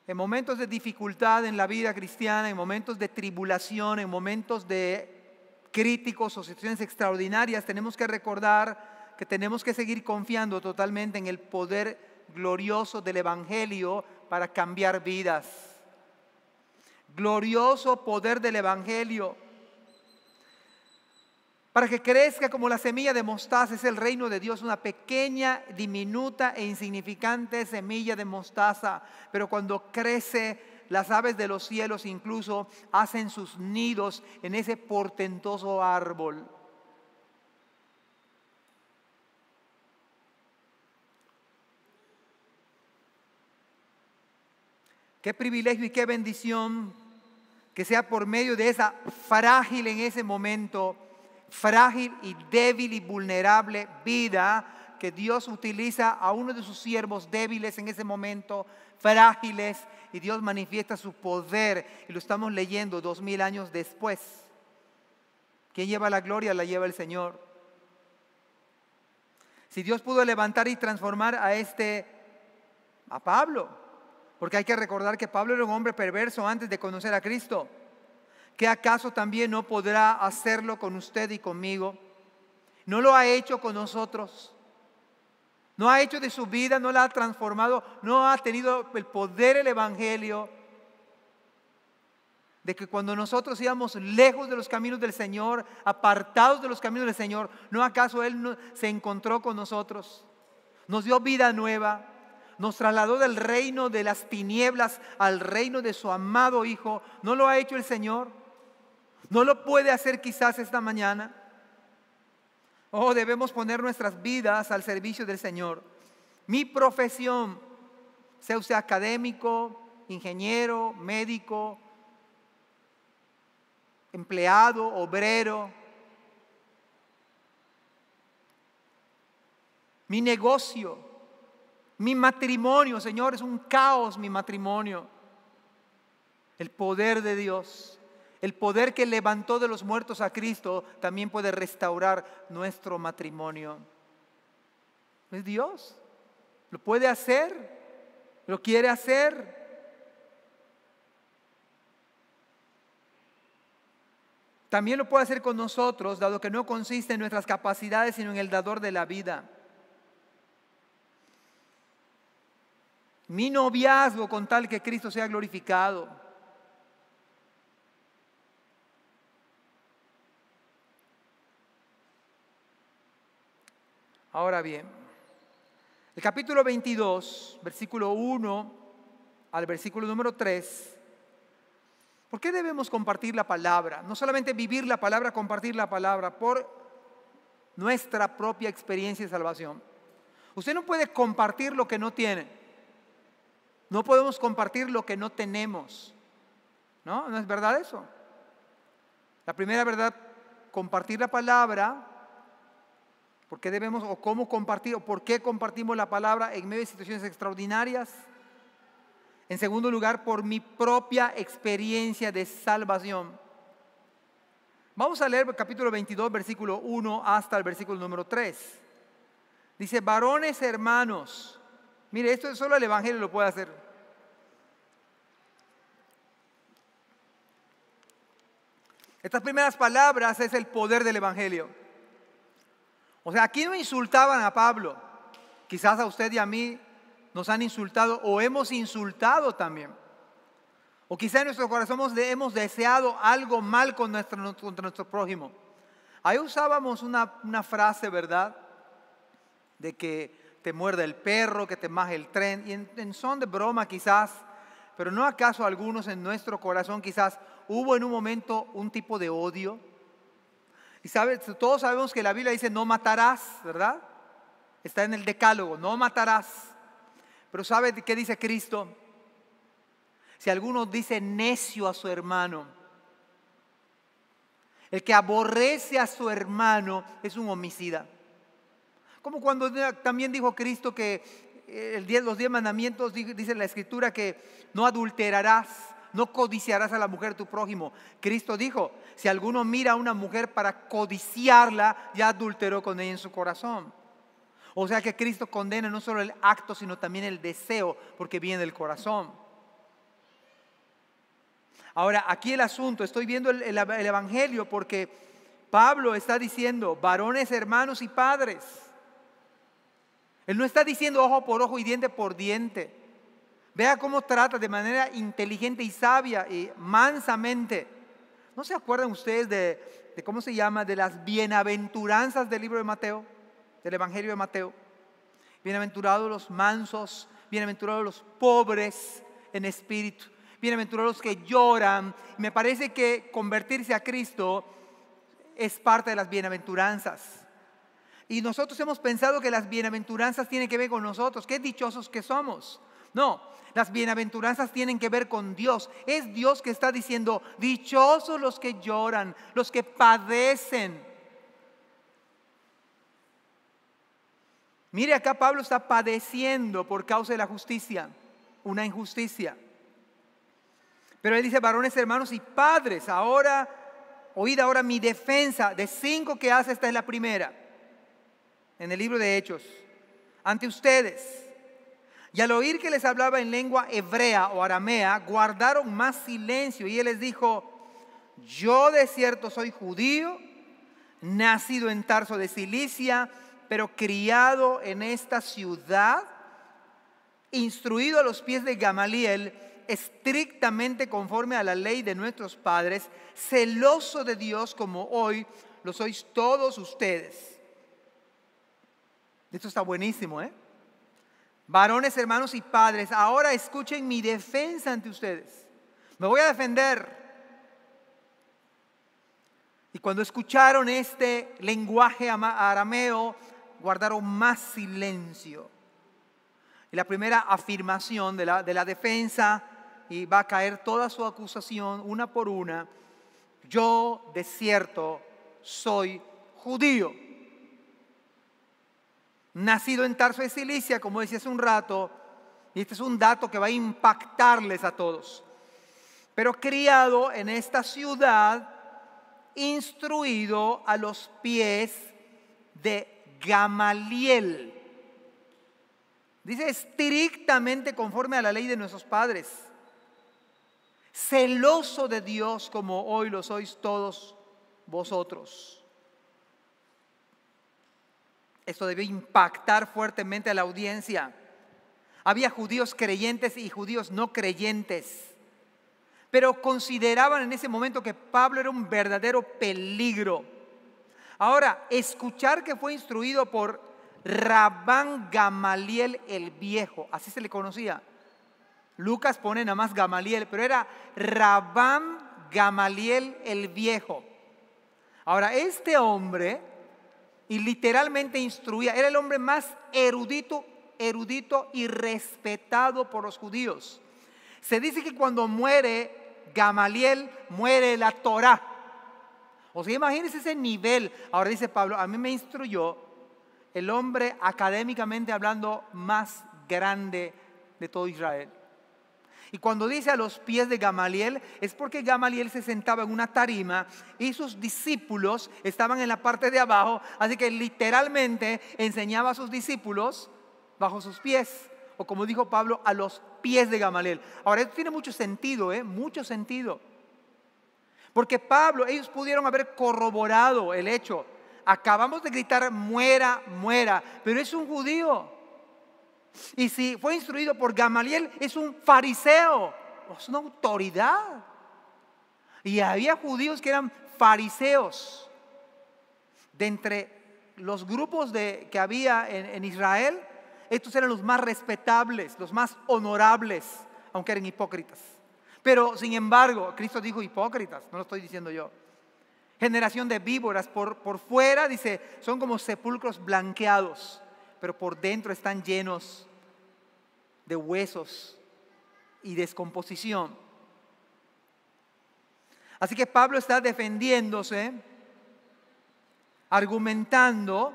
En momentos de dificultad en la vida cristiana, en momentos de tribulación, en momentos de críticos o situaciones extraordinarias, tenemos que recordar que tenemos que seguir confiando totalmente en el poder glorioso del Evangelio para cambiar vidas. Glorioso poder del Evangelio para que crezca como la semilla de mostaza. Es el reino de Dios, una pequeña, diminuta e insignificante semilla de mostaza, pero cuando crece, las aves de los cielos incluso hacen sus nidos en ese portentoso árbol. Qué privilegio y qué bendición que sea por medio de esa frágil en ese momento, frágil y débil y vulnerable vida, que Dios utiliza a uno de sus siervos débiles en ese momento, frágiles, y Dios manifiesta su poder, y lo estamos leyendo 2000 años después. ¿Quién lleva la gloria? La lleva el Señor. Si Dios pudo levantar y transformar a Pablo, porque hay que recordar que Pablo era un hombre perverso antes de conocer a Cristo, ¿qué acaso también no podrá hacerlo con usted y conmigo? ¿No lo ha hecho con nosotros? ¿No ha hecho de su vida, no la ha transformado, no ha tenido el poder del Evangelio? De que cuando nosotros íbamos lejos de los caminos del Señor, apartados de los caminos del Señor, ¿no acaso Él se encontró con nosotros? Nos dio vida nueva. Nos trasladó del reino de las tinieblas al reino de su amado Hijo. ¿No lo ha hecho el Señor? ¿No lo puede hacer quizás esta mañana? Oh, debemos poner nuestras vidas al servicio del Señor. Mi profesión, sea usted académico, ingeniero, médico, empleado, obrero. Mi negocio. Mi matrimonio, Señor, es un caos mi matrimonio. El poder de Dios, el poder que levantó de los muertos a Cristo, también puede restaurar nuestro matrimonio. Es Dios, lo puede hacer, lo quiere hacer. También lo puede hacer con nosotros, dado que no consiste en nuestras capacidades, sino en el dador de la vida. mi noviazgo con tal que Cristo sea glorificado. Ahora bien, el capítulo 22, versículo 1 al versículo número 3. ¿Por qué debemos compartir la palabra? No solamente vivir la palabra, compartir la palabra por nuestra propia experiencia de salvación. Usted no puede compartir lo que no tiene. No podemos compartir lo que no tenemos. ¿No? ¿No es verdad eso? La primera verdad, compartir la palabra. ¿Por qué debemos o cómo compartir o por qué compartimos la palabra en medio de situaciones extraordinarias? En segundo lugar, por mi propia experiencia de salvación. Vamos a leer el capítulo 22, versículo 1 hasta el versículo número 3. Dice, varones hermanos. Mire, esto solo el Evangelio lo puede hacer. Estas primeras palabras es el poder del Evangelio. O sea, aquí no insultaban a Pablo. Quizás a usted y a mí nos han insultado o hemos insultado también. O quizá en nuestro corazón hemos deseado algo mal contra nuestro prójimo. Ahí usábamos una frase, ¿verdad? De que te muerde el perro, que te maje el tren. Y en son de broma quizás, pero ¿no acaso algunos en nuestro corazón quizás hubo en un momento un tipo de odio? Y todos sabemos que la Biblia dice no matarás, ¿verdad? Está en el decálogo, no matarás. Pero ¿sabe qué dice Cristo? Si alguno dice necio a su hermano, el que aborrece a su hermano es un homicida. Como cuando también dijo Cristo que los 10 mandamientos, dice la Escritura que no adulterarás, no codiciarás a la mujer de tu prójimo. Cristo dijo, si alguno mira a una mujer para codiciarla, ya adulteró con ella en su corazón. O sea que Cristo condena no solo el acto, sino también el deseo, porque viene del corazón. Ahora, aquí el asunto, estoy viendo el Evangelio porque Pablo está diciendo, varones, hermanos y padres. Él no está diciendo ojo por ojo y diente por diente. Vea cómo trata de manera inteligente y sabia y mansamente. ¿No se acuerdan ustedes de cómo se llama? De las bienaventuranzas del libro de Mateo, del Evangelio de Mateo. Bienaventurados los mansos, bienaventurados los pobres en espíritu, bienaventurados los que lloran. Me parece que convertirse a Cristo es parte de las bienaventuranzas. Y nosotros hemos pensado que las bienaventuranzas tienen que ver con nosotros. Qué dichosos que somos. No, las bienaventuranzas tienen que ver con Dios. Es Dios que está diciendo, dichosos los que lloran, los que padecen. Mire, acá Pablo está padeciendo por causa de la justicia, una injusticia. Pero él dice, varones, hermanos y padres, ahora, oíd ahora mi defensa. De 5 que hace, esta es la primera. En el libro de Hechos, ante ustedes. Y al oír que les hablaba en lengua hebrea o aramea, guardaron más silencio. Y él les dijo, yo de cierto soy judío, nacido en Tarso de Cilicia, pero criado en esta ciudad, instruido a los pies de Gamaliel, estrictamente conforme a la ley de nuestros padres, celoso de Dios como hoy lo sois todos ustedes. Esto está buenísimo, ¿eh? Varones, hermanos y padres, ahora escuchen mi defensa ante ustedes. Me voy a defender. Y cuando escucharon este lenguaje arameo, guardaron más silencio. Y la primera afirmación de la defensa, y va a caer toda su acusación una por una. Yo de cierto soy judío, nacido en Tarso de Cilicia, como decía hace un rato, y este es un dato que va a impactarles a todos, pero criado en esta ciudad, instruido a los pies de Gamaliel. Dice estrictamente conforme a la ley de nuestros padres, celoso de Dios como hoy lo sois todos vosotros. Esto debe impactar fuertemente a la audiencia. Había judíos creyentes y judíos no creyentes. Pero consideraban en ese momento que Pablo era un verdadero peligro. Ahora, escuchar que fue instruido por Rabán Gamaliel el Viejo, así se le conocía. Lucas pone nada más Gamaliel, pero era Rabán Gamaliel el Viejo. Ahora, este hombre, y literalmente instruía, era el hombre más erudito y respetado por los judíos. Se dice que cuando muere Gamaliel, muere la Torá. O sea, imagínense ese nivel. Ahora dice Pablo, a mí me instruyó el hombre académicamente hablando más grande de todo Israel. Y cuando dice a los pies de Gamaliel, es porque Gamaliel se sentaba en una tarima y sus discípulos estaban en la parte de abajo. Así que literalmente enseñaba a sus discípulos bajo sus pies. O como dijo Pablo, a los pies de Gamaliel. Ahora, esto tiene mucho sentido, mucho sentido. Porque Pablo, ellos pudieron haber corroborado el hecho. Acabamos de gritar, muera, muera, pero es un judío. Y si fue instruido por Gamaliel, es un fariseo, es una autoridad. Y había judíos que eran fariseos. De entre los grupos que había en Israel, estos eran los más respetables, los más honorables, aunque eran hipócritas. Pero sin embargo, Cristo dijo hipócritas, no lo estoy diciendo yo. Generación de víboras, por fuera dice, son como sepulcros blanqueados, pero por dentro están llenos de huesos y descomposición. Así que Pablo está defendiéndose, argumentando.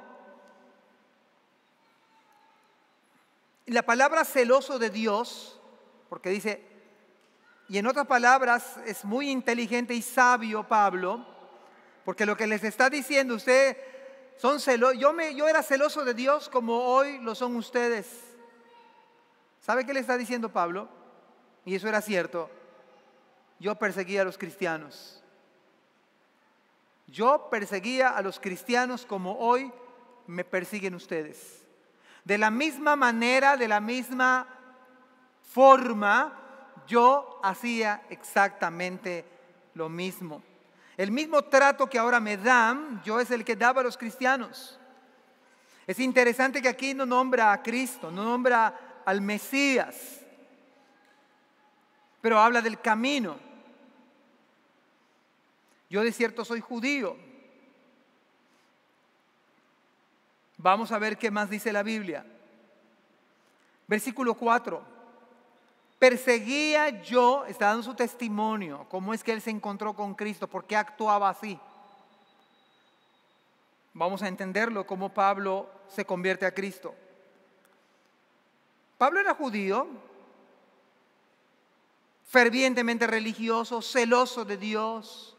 Y la palabra celoso de Dios, porque dice, y en otras palabras es muy inteligente y sabio Pablo, porque lo que les está diciendo, usted son celosos, yo era celoso de Dios como hoy lo son ustedes. ¿Sabe qué le está diciendo Pablo? Y eso era cierto. Yo perseguía a los cristianos. Yo perseguía a los cristianos como hoy me persiguen ustedes. De la misma manera, de la misma forma, yo hacía exactamente lo mismo. El mismo trato que ahora me dan, yo es el que daba a los cristianos. Es interesante que aquí no nombra a Cristo, no nombra al Mesías, pero habla del camino. Yo de cierto soy judío. Vamos a ver qué más dice la Biblia. Versículo 4. Perseguía yo, está dando su testimonio, cómo es que él se encontró con Cristo, por qué actuaba así. Vamos a entenderlo, cómo Pablo se convierte a Cristo. Pablo era judío, fervientemente religioso, celoso de Dios,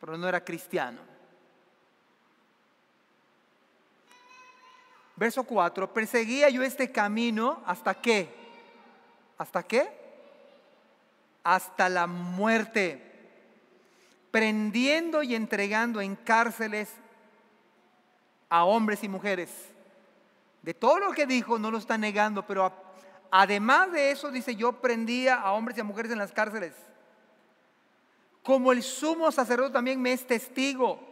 pero no era cristiano. Verso 4, perseguía yo este camino, ¿hasta qué? ¿Hasta qué? Hasta la muerte, prendiendo y entregando en cárceles a hombres y mujeres. De todo lo que dijo no lo está negando, pero además de eso dice, yo prendía a hombres y a mujeres en las cárceles. Como el sumo sacerdote también me es testigo.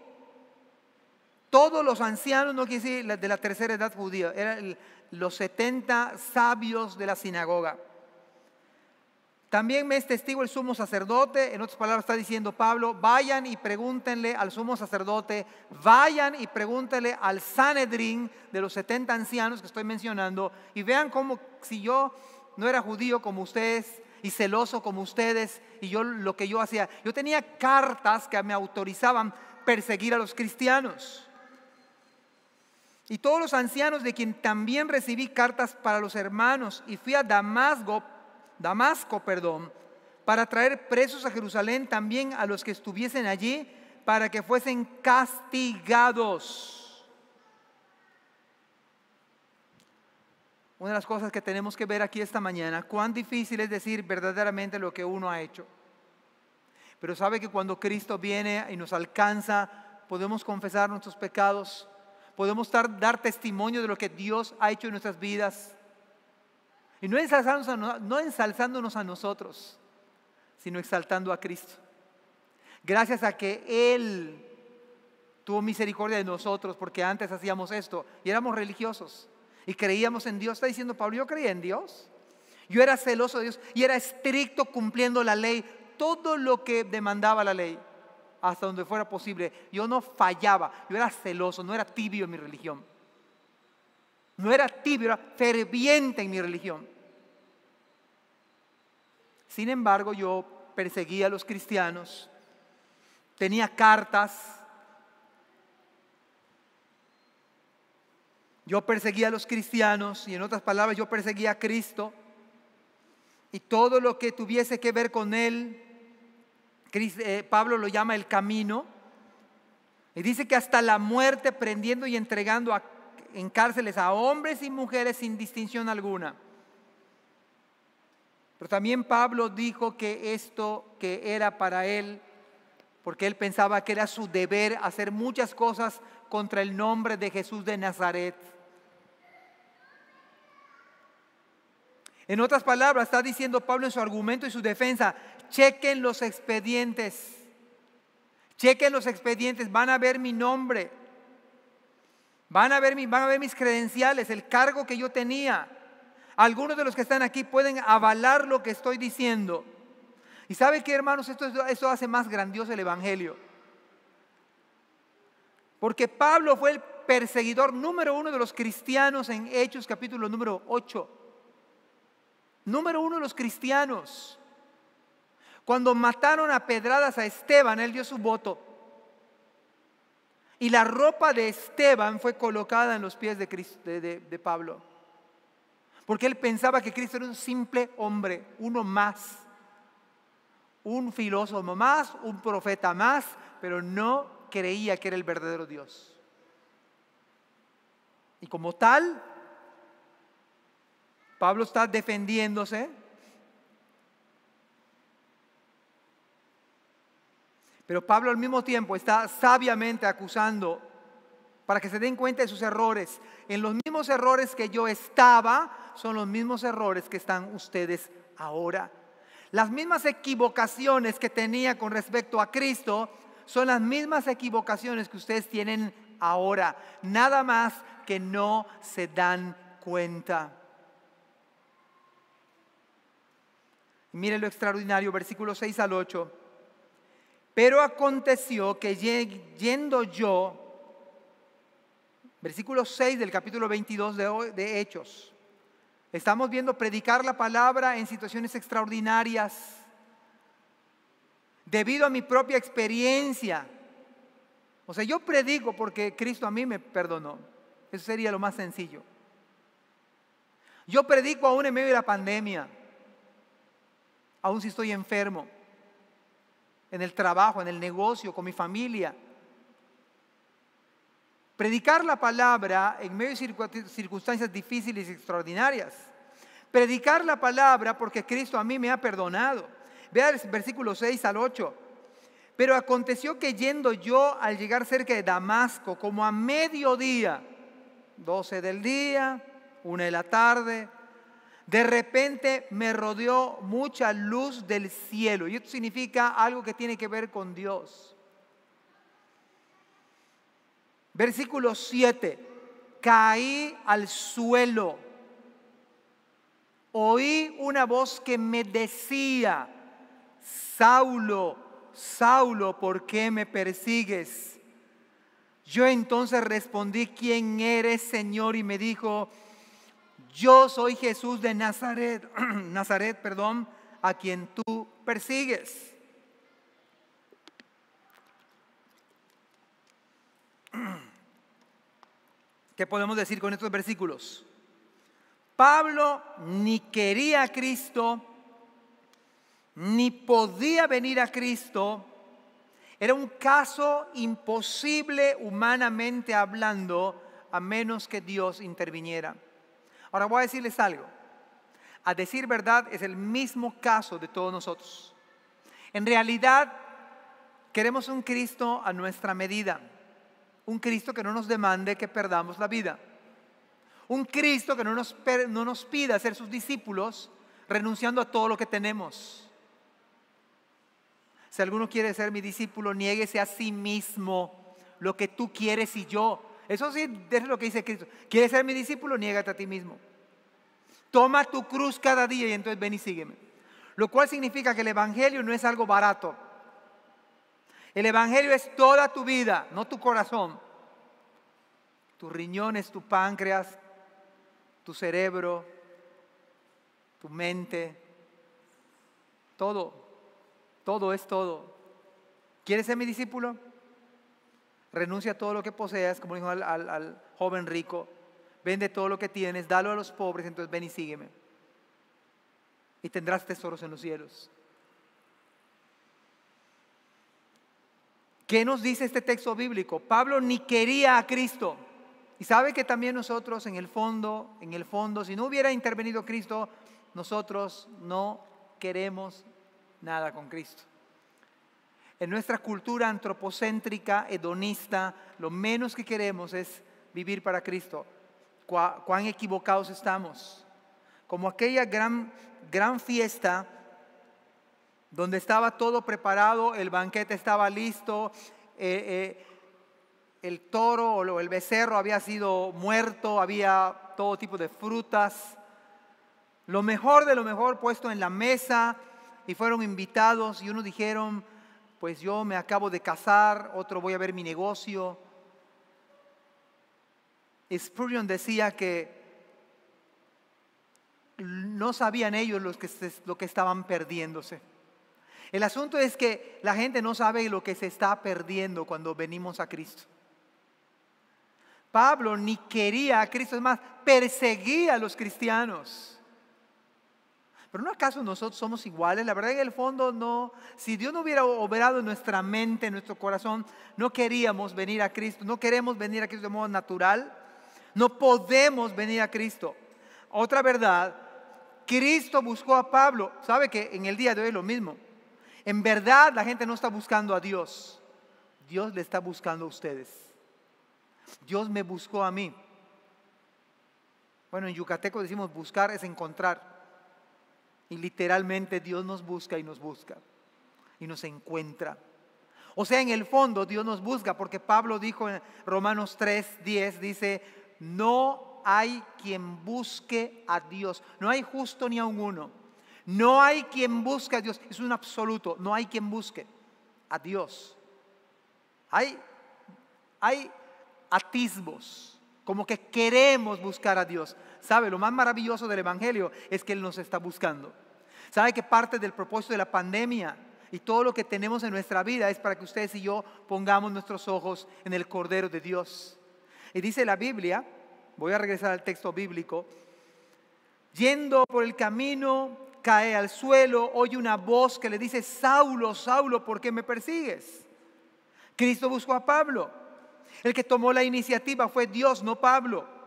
Todos los ancianos, no quiere decir de la tercera edad judía, eran los 70 sabios de la sinagoga. También me es testigo el sumo sacerdote. En otras palabras está diciendo Pablo, vayan y pregúntenle al sumo sacerdote, vayan y pregúntenle al Sanedrín de los 70 ancianos que estoy mencionando, y vean cómo si yo no era judío como ustedes y celoso como ustedes, y yo lo que yo hacía, yo tenía cartas que me autorizaban perseguir a los cristianos. Y todos los ancianos, de quien también recibí cartas para los hermanos, y fui a Damasco, para traer presos a Jerusalén también a los que estuviesen allí, para que fuesen castigados. Una de las cosas que tenemos que ver aquí esta mañana, cuán difícil es decir verdaderamente lo que uno ha hecho. Pero sabe que cuando Cristo viene y nos alcanza, podemos confesar nuestros pecados, podemos dar testimonio de lo que Dios ha hecho en nuestras vidas. Y no ensalzándonos a nosotros, sino exaltando a Cristo. Gracias a que Él tuvo misericordia de nosotros, porque antes hacíamos esto y éramos religiosos y creíamos en Dios. Está diciendo Pablo, yo creía en Dios. Yo era celoso de Dios y era estricto cumpliendo la ley, todo lo que demandaba la ley, hasta donde fuera posible. Yo no fallaba, yo era celoso, no era tibio en mi religión. No era tibio, era ferviente en mi religión. Sin embargo, yo perseguía a los cristianos, tenía cartas. Yo perseguía a los cristianos y, en otras palabras, yo perseguía a Cristo. Y todo lo que tuviese que ver con Él, Pablo lo llama el camino. Y dice que hasta la muerte, prendiendo y entregando en cárceles a hombres y mujeres sin distinción alguna. Pero también Pablo dijo que esto que era para él, porque él pensaba que era su deber hacer muchas cosas contra el nombre de Jesús de Nazaret. En otras palabras, está diciendo Pablo en su argumento y su defensa, chequen los expedientes. Chequen los expedientes, van a ver mi nombre. Van a ver mis credenciales, el cargo que yo tenía. Algunos de los que están aquí pueden avalar lo que estoy diciendo. Y ¿sabe qué, hermanos? Esto hace más grandioso el Evangelio. Porque Pablo fue el perseguidor número 1 de los cristianos en Hechos capítulo número 8. Número 1 de los cristianos. Cuando mataron a pedradas a Esteban, él dio su voto. Y la ropa de Esteban fue colocada en los pies de Pablo. Porque él pensaba que Cristo era un simple hombre, uno más. Un filósofo más, un profeta más, pero no creía que era el verdadero Dios. Y como tal, Pablo está defendiéndose, pero Pablo al mismo tiempo está sabiamente acusando para que se den cuenta de sus errores. En los mismos errores que yo estaba, son los mismos errores que están ustedes ahora. Las mismas equivocaciones que tenía con respecto a Cristo son las mismas equivocaciones que ustedes tienen ahora. Nada más que no se dan cuenta. Mire lo extraordinario, versículos 6 al 8. Pero aconteció que yendo yo, versículo 6 del capítulo 22 de Hechos, estamos viendo predicar la palabra en situaciones extraordinarias, debido a mi propia experiencia. O sea, yo predico porque Cristo a mí me perdonó. Eso sería lo más sencillo. Yo predico aún en medio de la pandemia, aún si estoy enfermo, en el trabajo, en el negocio, con mi familia. Predicar la palabra en medio de circunstancias difíciles y extraordinarias. Predicar la palabra porque Cristo a mí me ha perdonado. Vea el versículo 6 al 8. Pero aconteció que yendo yo al llegar cerca de Damasco, como a mediodía, 12 del día, 1 de la tarde, de repente me rodeó mucha luz del cielo. Y esto significa algo que tiene que ver con Dios. Versículo 7. Caí al suelo. Oí una voz que me decía: Saulo, Saulo, ¿por qué me persigues? Yo entonces respondí: ¿quién eres, Señor? Y me dijo: yo soy Jesús de Nazaret, a quien tú persigues. ¿Qué podemos decir con estos versículos? Pablo ni quería a Cristo, ni podía venir a Cristo. Era un caso imposible humanamente hablando, a menos que Dios interviniera. Ahora voy a decirles algo. A decir verdad, es el mismo caso de todos nosotros. En realidad, queremos un Cristo a nuestra medida. Un Cristo que no nos demande que perdamos la vida. Un Cristo que no nos pida ser sus discípulos renunciando a todo lo que tenemos. Si alguno quiere ser mi discípulo, niéguese a sí mismo, lo que tú quieres y yo. Eso sí es lo que dice Cristo. ¿Quieres ser mi discípulo? Niégate a ti mismo. Toma tu cruz cada día y entonces ven y sígueme. Lo cual significa que el evangelio no es algo barato. El evangelio es toda tu vida, no tu corazón. Tus riñones, tu páncreas, tu cerebro, tu mente. Todo es todo. ¿Quieres ser mi discípulo? Renuncia a todo lo que poseas, como dijo al joven rico. Vende todo lo que tienes, dalo a los pobres, entonces ven y sígueme. Y tendrás tesoros en los cielos. ¿Qué nos dice este texto bíblico? Pablo ni quería a Cristo. Y sabe que también nosotros en el fondo, si no hubiera intervenido Cristo, nosotros no queremos nada con Cristo. En nuestra cultura antropocéntrica, hedonista, lo menos que queremos es vivir para Cristo. Cuán equivocados estamos. Como aquella gran fiesta donde estaba todo preparado, el banquete estaba listo, el toro o el becerro había sido muerto, había todo tipo de frutas, lo mejor de lo mejor puesto en la mesa, y fueron invitados y unos dijeron, pues yo me acabo de casar, otro voy a ver mi negocio. Spurgeon decía que no sabían ellos lo que estaban perdiéndose. El asunto es que la gente no sabe lo que se está perdiendo cuando venimos a Cristo. Pablo ni quería a Cristo, es más, perseguía a los cristianos. Pero ¿no acaso nosotros somos iguales? La verdad en el fondo no. Si Dios no hubiera obrado en nuestra mente, en nuestro corazón, no queríamos venir a Cristo. No queremos venir a Cristo de modo natural. No podemos venir a Cristo. Otra verdad, Cristo buscó a Pablo. ¿Sabe que en el día de hoy es lo mismo? En verdad la gente no está buscando a Dios. Dios le está buscando a ustedes. Dios me buscó a mí. Bueno, en yucateco decimos buscar es encontrar. Y literalmente Dios nos busca y nos encuentra. O sea, en el fondo Dios nos busca porque Pablo dijo en Romanos 3:10, dice, no hay quien busque a Dios. No hay justo ni aun uno. No hay quien busque a Dios. Es un absoluto. No hay quien busque a Dios. Hay atisbos, como que queremos buscar a Dios. ¿Sabe? Lo más maravilloso del evangelio es que Él nos está buscando. ¿Sabe que parte del propósito de la pandemia y todo lo que tenemos en nuestra vida es para que ustedes y yo pongamos nuestros ojos en el Cordero de Dios? Y dice la Biblia, voy a regresar al texto bíblico, yendo por el camino, cae al suelo, oye una voz que le dice, Saulo, Saulo, ¿por qué me persigues? Cristo buscó a Pablo. El que tomó la iniciativa fue Dios, no Pablo.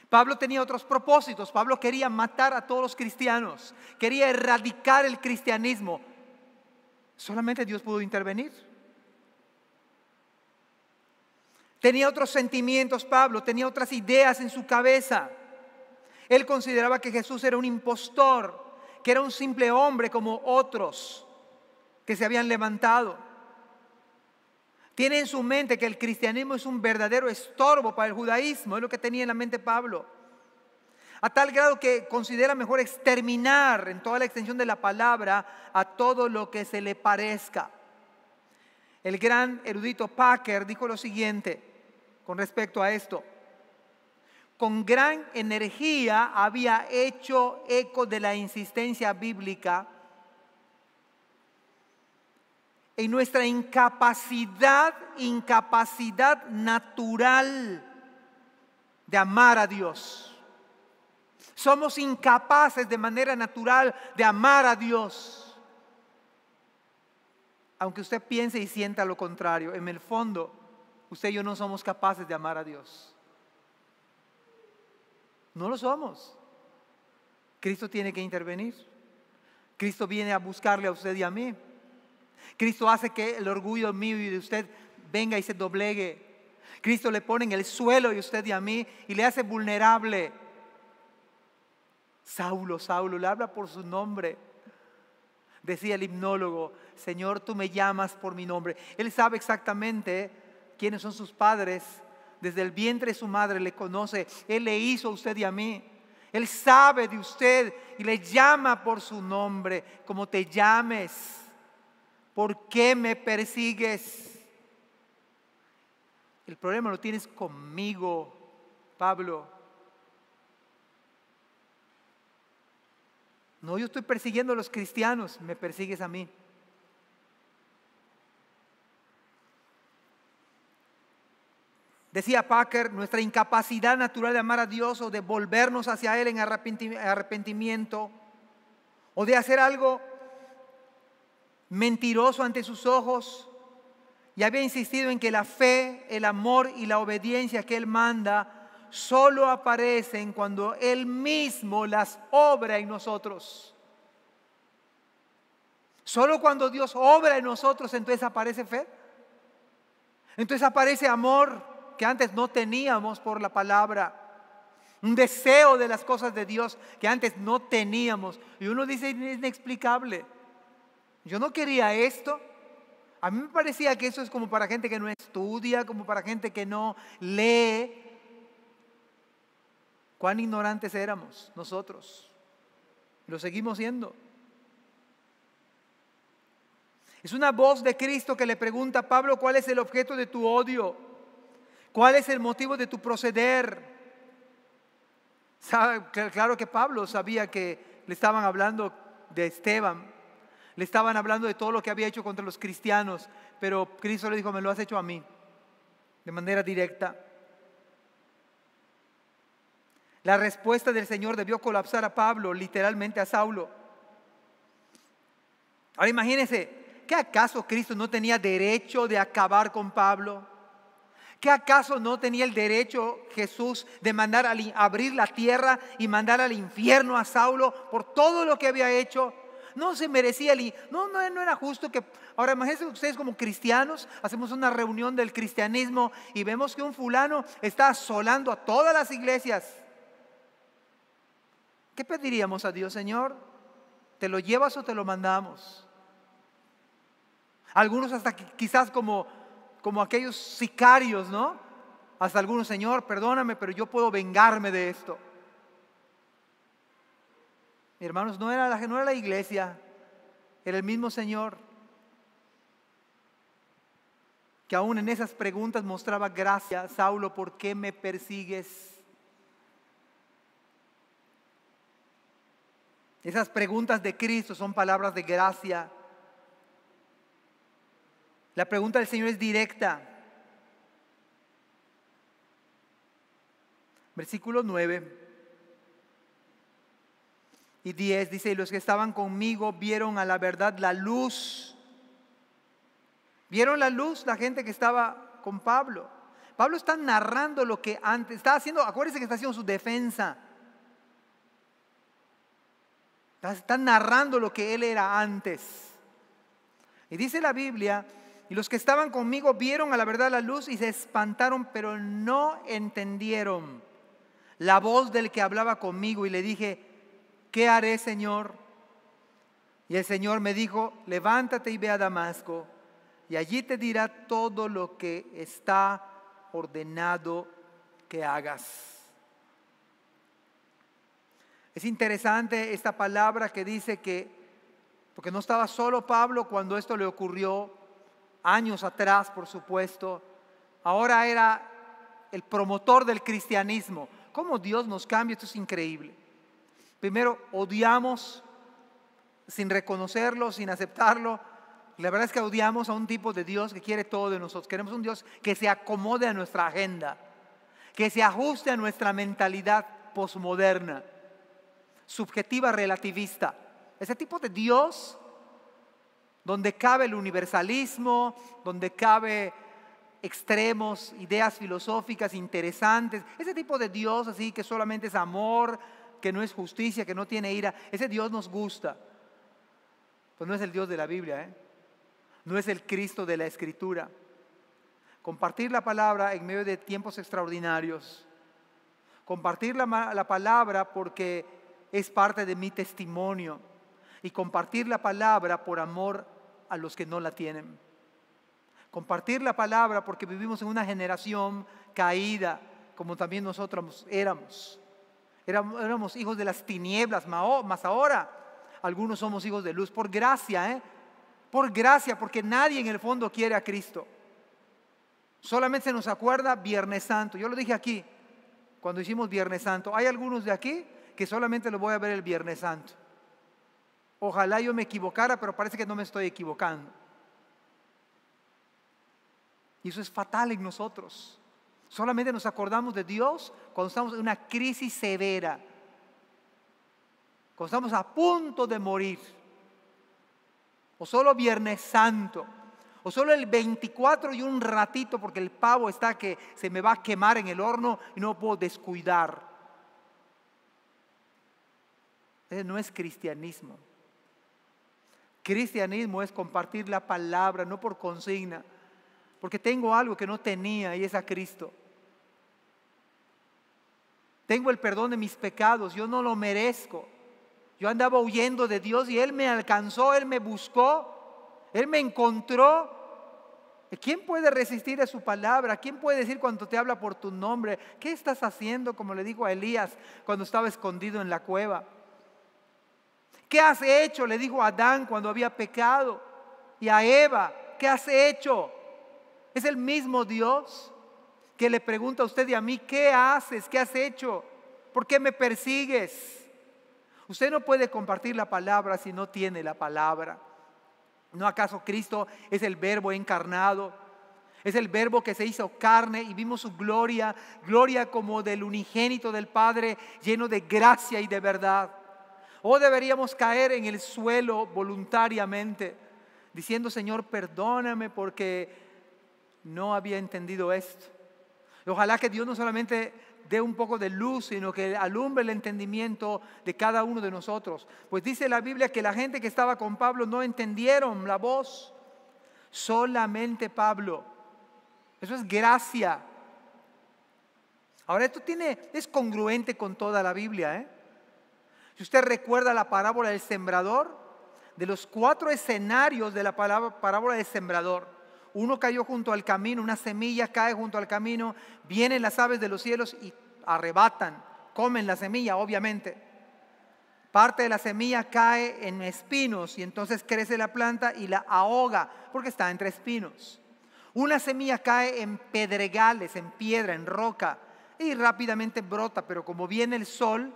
Pablo tenía otros propósitos. Pablo quería matar a todos los cristianos. Quería erradicar el cristianismo. Solamente Dios pudo intervenir. Tenía otros sentimientos Pablo. Tenía otras ideas en su cabeza. Él consideraba que Jesús era un impostor. Que era un simple hombre como otros que se habían levantado. Tiene en su mente que el cristianismo es un verdadero estorbo para el judaísmo. Es lo que tenía en la mente Pablo. A tal grado que considera mejor exterminar en toda la extensión de la palabra a todo lo que se le parezca. El gran erudito Packer dijo lo siguiente con respecto a esto. Con gran energía había hecho eco de la insistencia bíblica en nuestra incapacidad natural de amar a Dios. Somos incapaces de manera natural de amar a Dios. Aunque usted piense y sienta lo contrario, en el fondo, usted y yo no somos capaces de amar a Dios. No lo somos. Cristo tiene que intervenir. Cristo viene a buscarle a usted y a mí. Cristo hace que el orgullo mío y de usted venga y se doblegue. Cristo le pone en el suelo y usted y a mí y le hace vulnerable. Saulo, Saulo, le habla por su nombre. Decía el himnólogo, Señor, tú me llamas por mi nombre. Él sabe exactamente quiénes son sus padres. Desde el vientre de su madre le conoce. Él le hizo a usted y a mí. Él sabe de usted y le llama por su nombre. Como te llames, ¿por qué me persigues? El problema lo tienes conmigo, Pablo. No, yo estoy persiguiendo a los cristianos, me persigues a mí. Decía Packer, nuestra incapacidad natural de amar a Dios o de volvernos hacia Él en arrepentimiento o de hacer algo mentiroso ante sus ojos. Y había insistido en que la fe, el amor y la obediencia que Él manda solo aparecen cuando Él mismo las obra en nosotros. Solo cuando Dios obra en nosotros, entonces aparece fe. Entonces aparece amor que antes no teníamos por la palabra. Un deseo de las cosas de Dios que antes no teníamos. Y uno dice, es inexplicable. Yo no quería esto. A mí me parecía que eso es como para gente que no estudia, como para gente que no lee. Cuán ignorantes éramos nosotros. Lo seguimos siendo. Es una voz de Cristo que le pregunta a Pablo, ¿cuál es el objeto de tu odio? ¿Cuál es el motivo de tu proceder? Claro que Pablo sabía que le estaban hablando de Esteban. Le estaban hablando de todo lo que había hecho contra los cristianos. Pero Cristo le dijo, me lo has hecho a mí. De manera directa. La respuesta del Señor debió colapsar a Pablo, literalmente a Saulo. Ahora imagínense, ¿qué acaso Cristo no tenía derecho de acabar con Pablo? ¿Qué acaso no tenía el derecho Jesús de mandar a abrir la tierra y mandar al infierno a Saulo por todo lo que había hecho? No se merecía no era justo que... Ahora imagínense ustedes como cristianos, hacemos una reunión del cristianismo y vemos que un fulano está asolando a todas las iglesias. ¿Qué pediríamos a Dios, Señor? ¿Te lo llevas o te lo mandamos? Algunos hasta quizás como aquellos sicarios, ¿no? Hasta algunos, Señor, perdóname, pero yo puedo vengarme de esto. Hermanos, no era la iglesia, era el mismo Señor, que aún en esas preguntas mostraba gracia. Saulo, ¿por qué me persigues? Esas preguntas de Cristo son palabras de gracia. La pregunta del Señor es directa. Versículo 9 y 10 dice, y los que estaban conmigo vieron a la verdad la luz. ¿Vieron la luz la gente que estaba con Pablo? Pablo está narrando lo que antes, está haciendo, acuérdense que está haciendo su defensa. Está narrando lo que él era antes. Y dice la Biblia, y los que estaban conmigo vieron a la verdad la luz y se espantaron, pero no entendieron la voz del que hablaba conmigo. Y le dije, ¿qué haré, Señor? Y el Señor me dijo, levántate y ve a Damasco, y allí te dirá todo lo que está ordenado que hagas. Es interesante esta palabra que dice que, porque no estaba solo Pablo cuando esto le ocurrió, años atrás, por supuesto. Ahora era el promotor del cristianismo. ¿Cómo Dios nos cambia? Esto es increíble. Primero, odiamos sin reconocerlo, sin aceptarlo. La verdad es que odiamos a un tipo de Dios que quiere todo de nosotros. Queremos un Dios que se acomode a nuestra agenda, que se ajuste a nuestra mentalidad posmoderna, subjetiva, relativista. Ese tipo de Dios donde cabe el universalismo, donde cabe extremos, ideas filosóficas interesantes. Ese tipo de Dios así que solamente es amor, que no es justicia, que no tiene ira. Ese Dios nos gusta. Pues no es el Dios de la Biblia, no es el Cristo de la Escritura. Compartir la palabra en medio de tiempos extraordinarios. Compartir la palabra porque es parte de mi testimonio. Y compartir la palabra por amor a los que no la tienen. Compartir la palabra porque vivimos en una generación caída, como también nosotros éramos. Éramos hijos de las tinieblas, más ahora algunos somos hijos de luz. Por gracia, por gracia, porque nadie en el fondo quiere a Cristo. Solamente se nos acuerda Viernes Santo. Yo lo dije aquí, cuando hicimos Viernes Santo. Hay algunos de aquí que solamente lo voy a ver el Viernes Santo. Ojalá yo me equivocara, pero parece que no me estoy equivocando. Y eso es fatal en nosotros. Solamente nos acordamos de Dios cuando estamos en una crisis severa, cuando estamos a punto de morir, o solo Viernes Santo, o solo el 24 y un ratito porque el pavo está que se me va a quemar en el horno y no puedo descuidar. Ese no es cristianismo. Cristianismo es compartir la palabra, no por consigna, porque tengo algo que no tenía y es a Cristo. Tengo el perdón de mis pecados, yo no lo merezco. Yo andaba huyendo de Dios y Él me alcanzó, Él me buscó, Él me encontró. ¿Quién puede resistir a su palabra? ¿Quién puede decir cuando te habla por tu nombre? ¿Qué estás haciendo? Como le dijo a Elías cuando estaba escondido en la cueva. ¿Qué has hecho? Le dijo a Adán cuando había pecado. Y a Eva, ¿qué has hecho? Es el mismo Dios que le pregunta a usted y a mí, ¿qué haces? ¿Qué has hecho? ¿Por qué me persigues? Usted no puede compartir la palabra si no tiene la palabra. ¿No acaso Cristo es el Verbo encarnado? Es el Verbo que se hizo carne y vimos su gloria, gloria como del unigénito del Padre, lleno de gracia y de verdad. ¿O deberíamos caer en el suelo voluntariamente, diciendo, Señor, perdóname porque no había entendido esto? Y ojalá que Dios no solamente dé un poco de luz, sino que alumbre el entendimiento de cada uno de nosotros. Pues dice la Biblia que la gente que estaba con Pablo no entendieron la voz, solamente Pablo. Eso es gracia. Ahora esto es congruente con toda la Biblia, Si usted recuerda la parábola del sembrador, de los 4 escenarios de la parábola del sembrador, uno cayó junto al camino, una semilla cae junto al camino, vienen las aves de los cielos y arrebatan, comen la semilla, obviamente. Parte de la semilla cae en espinos y entonces crece la planta y la ahoga porque está entre espinos. Una semilla cae en pedregales, en piedra, en roca y rápidamente brota, pero como viene el sol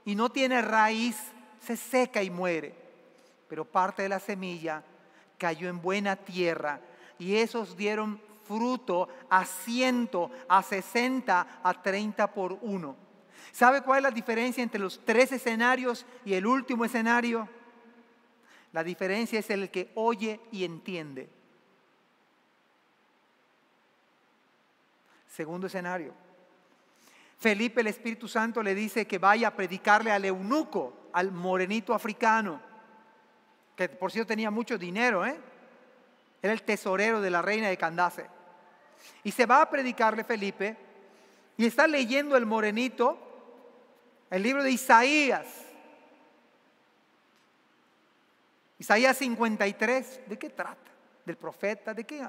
y no tiene raíz, se seca y muere. Pero parte de la semilla cayó en buena tierra y esos dieron fruto a 100, a 60, a 30 por uno. ¿Sabe cuál es la diferencia entre los 3 escenarios y el último escenario? La diferencia es el que oye y entiende. Segundo escenario. Felipe, el Espíritu Santo, le dice que vaya a predicarle al eunuco, al morenito africano, que por cierto tenía mucho dinero, Era el tesorero de la reina de Candace. Y se va a predicarle Felipe y está leyendo el morenito el libro de Isaías. Isaías 53, ¿de qué trata? ¿Del profeta? ¿De qué?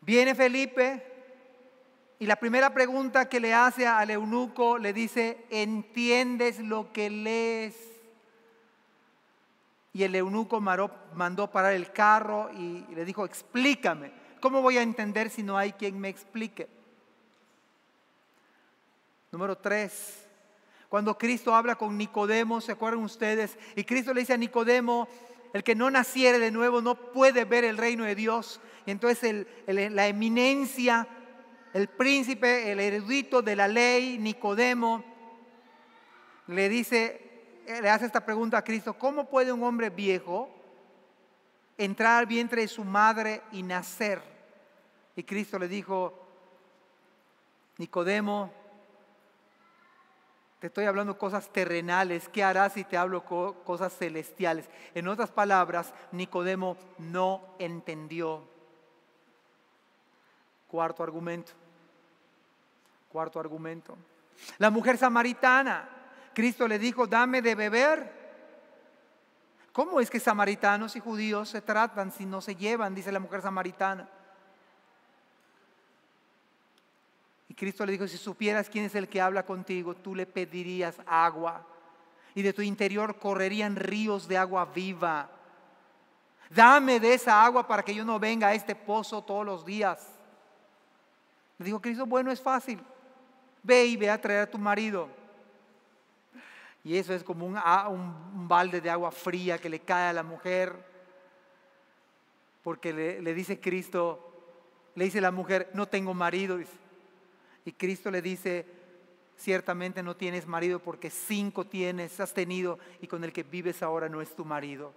Viene Felipe y la primera pregunta que le hace al eunuco le dice, ¿entiendes lo que lees? Y el eunuco mandó parar el carro y le dijo, explícame. ¿Cómo voy a entender si no hay quien me explique? Número 3. Cuando Cristo habla con Nicodemo, ¿se acuerdan ustedes? Y Cristo le dice a Nicodemo, el que no naciere de nuevo no puede ver el reino de Dios. Y entonces la eminencia, el príncipe, el erudito de la ley, Nicodemo, le hace esta pregunta a Cristo, ¿cómo puede un hombre viejo entrar al vientre de su madre y nacer? Y Cristo le dijo, Nicodemo, te estoy hablando cosas terrenales, ¿qué harás si te hablo cosas celestiales? En otras palabras, Nicodemo no entendió. Cuarto argumento. Cuarto argumento. La mujer samaritana. Cristo le dijo, dame de beber. ¿Cómo es que samaritanos y judíos se tratan si no se llevan? Dice la mujer samaritana. Y Cristo le dijo, si supieras quién es el que habla contigo, tú le pedirías agua. Y de tu interior correrían ríos de agua viva. Dame de esa agua para que yo no venga a este pozo todos los días. Le dijo Cristo, bueno, es fácil. Ve y ve a traer a tu marido. Y eso es como un balde de agua fría que le cae a la mujer. Porque le dice Cristo, le dice la mujer, no tengo marido. Y Cristo le dice, ciertamente no tienes marido porque 5 has tenido y con el que vives ahora no es tu marido.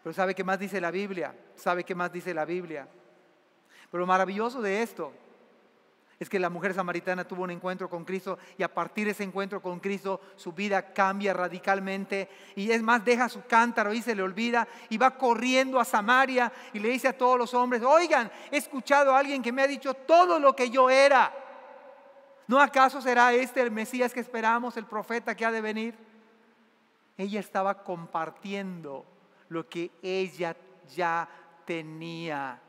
Pero ¿sabe qué más dice la Biblia? ¿Sabe qué más dice la Biblia? Pero lo maravilloso de esto es que la mujer samaritana tuvo un encuentro con Cristo y a partir de ese encuentro con Cristo su vida cambia radicalmente y es más, deja su cántaro y se le olvida y va corriendo a Samaria y le dice a todos los hombres, oigan, he escuchado a alguien que me ha dicho todo lo que yo era. ¿No acaso será este el Mesías que esperamos, el profeta que ha de venir? Ella estaba compartiendo lo que ella ya tenía.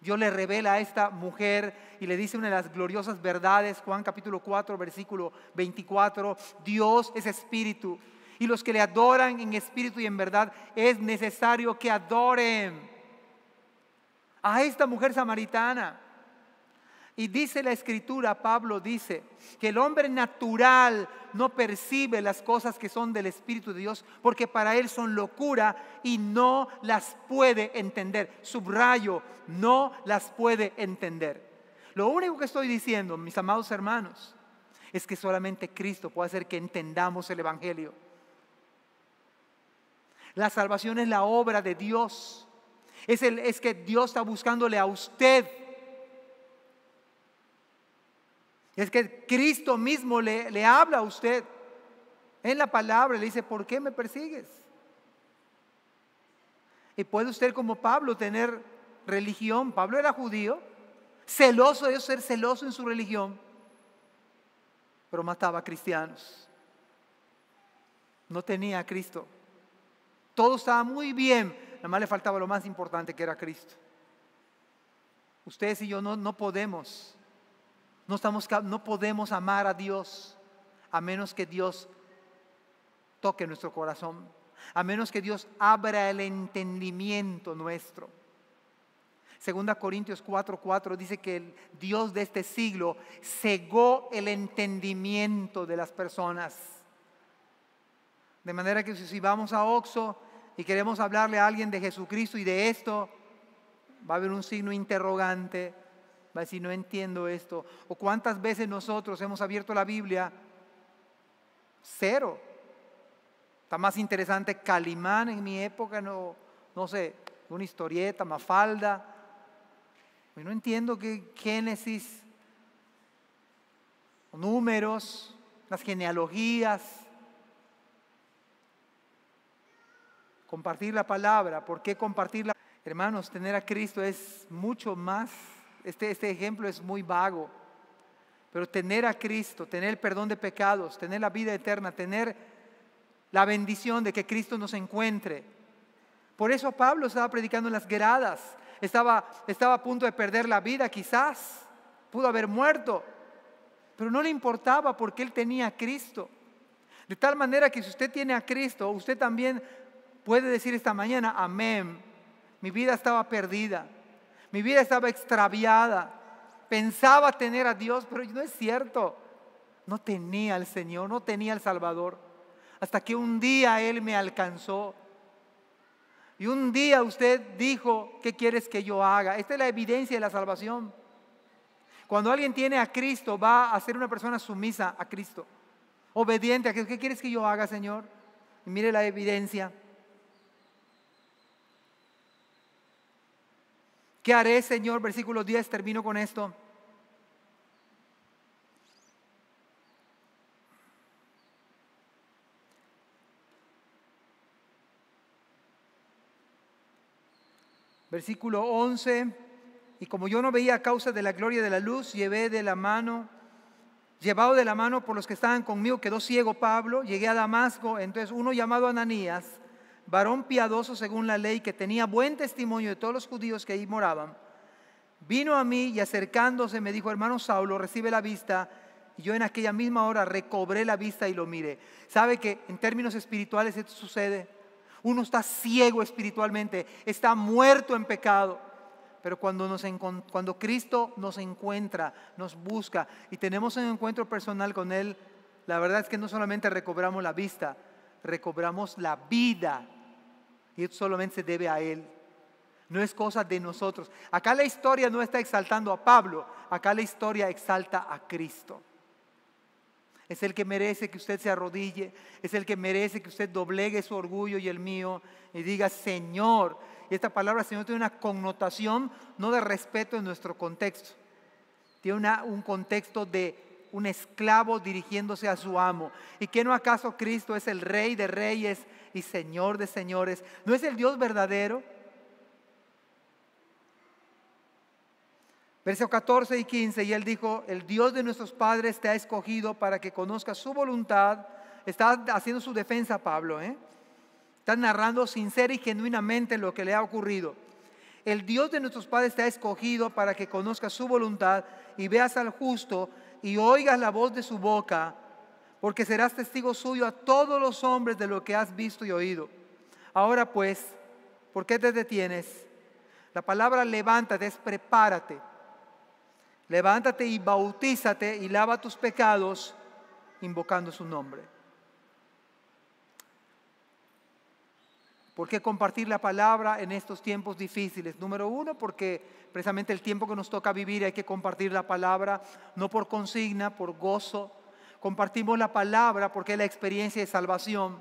Dios le revela a esta mujer y le dice una de las gloriosas verdades, Juan capítulo 4, versículo 24, Dios es espíritu y los que le adoran en espíritu y en verdad es necesario que adoren a esta mujer samaritana. Y dice la escritura, Pablo dice que el hombre natural no percibe las cosas que son del Espíritu de Dios porque para él son locura y no las puede entender. Subrayo, no las puede entender. Lo único que estoy diciendo, mis amados hermanos, es que solamente Cristo puede hacer que entendamos el Evangelio. La salvación es la obra de Dios. Es que Dios está buscándole a usted. Es que Cristo mismo le habla a usted en la palabra, le dice, ¿por qué me persigues? Y puede usted como Pablo tener religión. Pablo era judío, celoso de ser celoso en su religión, pero mataba a cristianos. No tenía a Cristo. Todo estaba muy bien, nada más le faltaba lo más importante que era Cristo. Ustedes y yo no podemos. No podemos amar a Dios a menos que Dios toque nuestro corazón, a menos que Dios abra el entendimiento nuestro. 2 Corintios 4:4 dice que el Dios de este siglo cegó el entendimiento de las personas. De manera que si vamos a Oxxo y queremos hablarle a alguien de Jesucristo y de esto, va a haber un signo interrogante. Va a decir, no entiendo esto. O cuántas veces nosotros hemos abierto la Biblia, 0. Está más interesante Calimán en mi época, no sé, una historieta, Mafalda. Y no entiendo qué Génesis, números, las genealogías. Compartir la palabra. ¿Por qué compartirla? Hermanos, tener a Cristo es mucho más. Este ejemplo es muy vago, pero tener a Cristo, tener el perdón de pecados, tener la vida eterna, tener la bendición de que Cristo nos encuentre. Por eso Pablo estaba predicando en las gradas, estaba a punto de perder la vida quizás, pudo haber muerto, pero no le importaba porque él tenía a Cristo. De tal manera que si usted tiene a Cristo, usted también puede decir esta mañana, amén, mi vida estaba perdida. Mi vida estaba extraviada. Pensaba tener a Dios, pero no es cierto. No tenía al Señor, no tenía al Salvador. Hasta que un día Él me alcanzó. Y un día usted dijo, ¿qué quieres que yo haga? Esta es la evidencia de la salvación. Cuando alguien tiene a Cristo, va a ser una persona sumisa a Cristo. Obediente a Cristo. ¿Qué quieres que yo haga, Señor? Y mire la evidencia. ¿Qué haré, Señor? Versículo 10, termino con esto. Versículo 11, y como yo no veía a causa de la gloria de la luz, llevado de la mano por los que estaban conmigo, quedó ciego Pablo, llegué a Damasco, entonces uno llamado Ananías, varón piadoso según la ley, que tenía buen testimonio de todos los judíos que ahí moraban, vino a mí y acercándose me dijo: hermano Saulo, recibe la vista. Y yo en aquella misma hora recobré la vista y lo miré. ¿Sabe que en términos espirituales esto sucede? Uno está ciego espiritualmente, está muerto en pecado. Pero cuando Cristo nos encuentra, nos busca y tenemos un encuentro personal con Él, la verdad es que no solamente recobramos la vista, recobramos la vida. Y esto solamente se debe a Él. No es cosa de nosotros. Acá la historia no está exaltando a Pablo, acá la historia exalta a Cristo. Es el que merece que usted se arrodille, es el que merece que usted doblegue su orgullo y el mío y diga Señor. Y esta palabra Señor tiene una connotación no de respeto en nuestro contexto, tiene un contexto de un esclavo dirigiéndose a su amo. ¿Y qué no acaso Cristo es el Rey de reyes y Señor de señores? ¿No es el Dios verdadero? Versos 14 y 15, y él dijo: el Dios de nuestros padres te ha escogido para que conozcas su voluntad. Está haciendo su defensa Pablo, está narrando sincera y genuinamente lo que le ha ocurrido. El Dios de nuestros padres te ha escogido para que conozcas su voluntad y veas al justo y oigas la voz de su boca, porque serás testigo suyo a todos los hombres de lo que has visto y oído. Ahora pues, ¿por qué te detienes? La palabra levántate es prepárate. Levántate y bautízate y lava tus pecados invocando su nombre. ¿Por qué compartir la palabra en estos tiempos difíciles? Número uno, porque precisamente el tiempo que nos toca vivir hay que compartir la palabra, no por consigna, por gozo. Compartimos la palabra porque es la experiencia de salvación,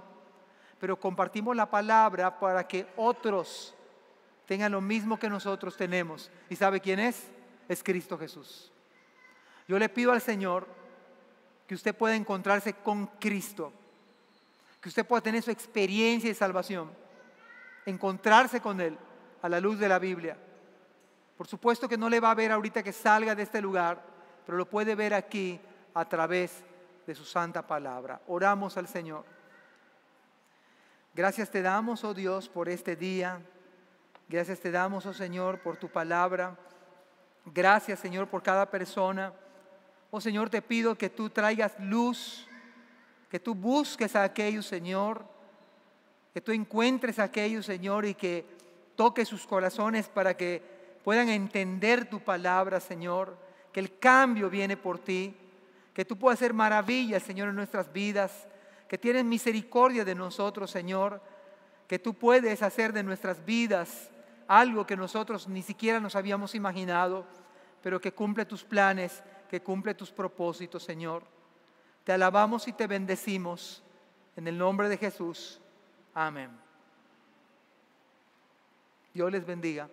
pero compartimos la palabra para que otros tengan lo mismo que nosotros tenemos. ¿Y sabe quién es? Es Cristo Jesús. Yo le pido al Señor que usted pueda encontrarse con Cristo, que usted pueda tener su experiencia de salvación, encontrarse con Él a la luz de la Biblia. Por supuesto que no le va a ver ahorita que salga de este lugar, pero lo puede ver aquí a través de su santa palabra. Oramos al Señor. Gracias te damos, oh Dios, por este día. Gracias te damos, oh Señor, por tu palabra. Gracias, Señor, por cada persona. Oh Señor, te pido que tú traigas luz, que tú busques a aquellos, Señor, que tú encuentres a aquellos, Señor, y que toques sus corazones para que puedan entender tu palabra, Señor, que el cambio viene por ti, que tú puedas hacer maravillas, Señor, en nuestras vidas, que tienes misericordia de nosotros, Señor, que tú puedes hacer de nuestras vidas algo que nosotros ni siquiera nos habíamos imaginado, pero que cumple tus planes, que cumple tus propósitos, Señor. Te alabamos y te bendecimos en el nombre de Jesús. Amén. Dios les bendiga.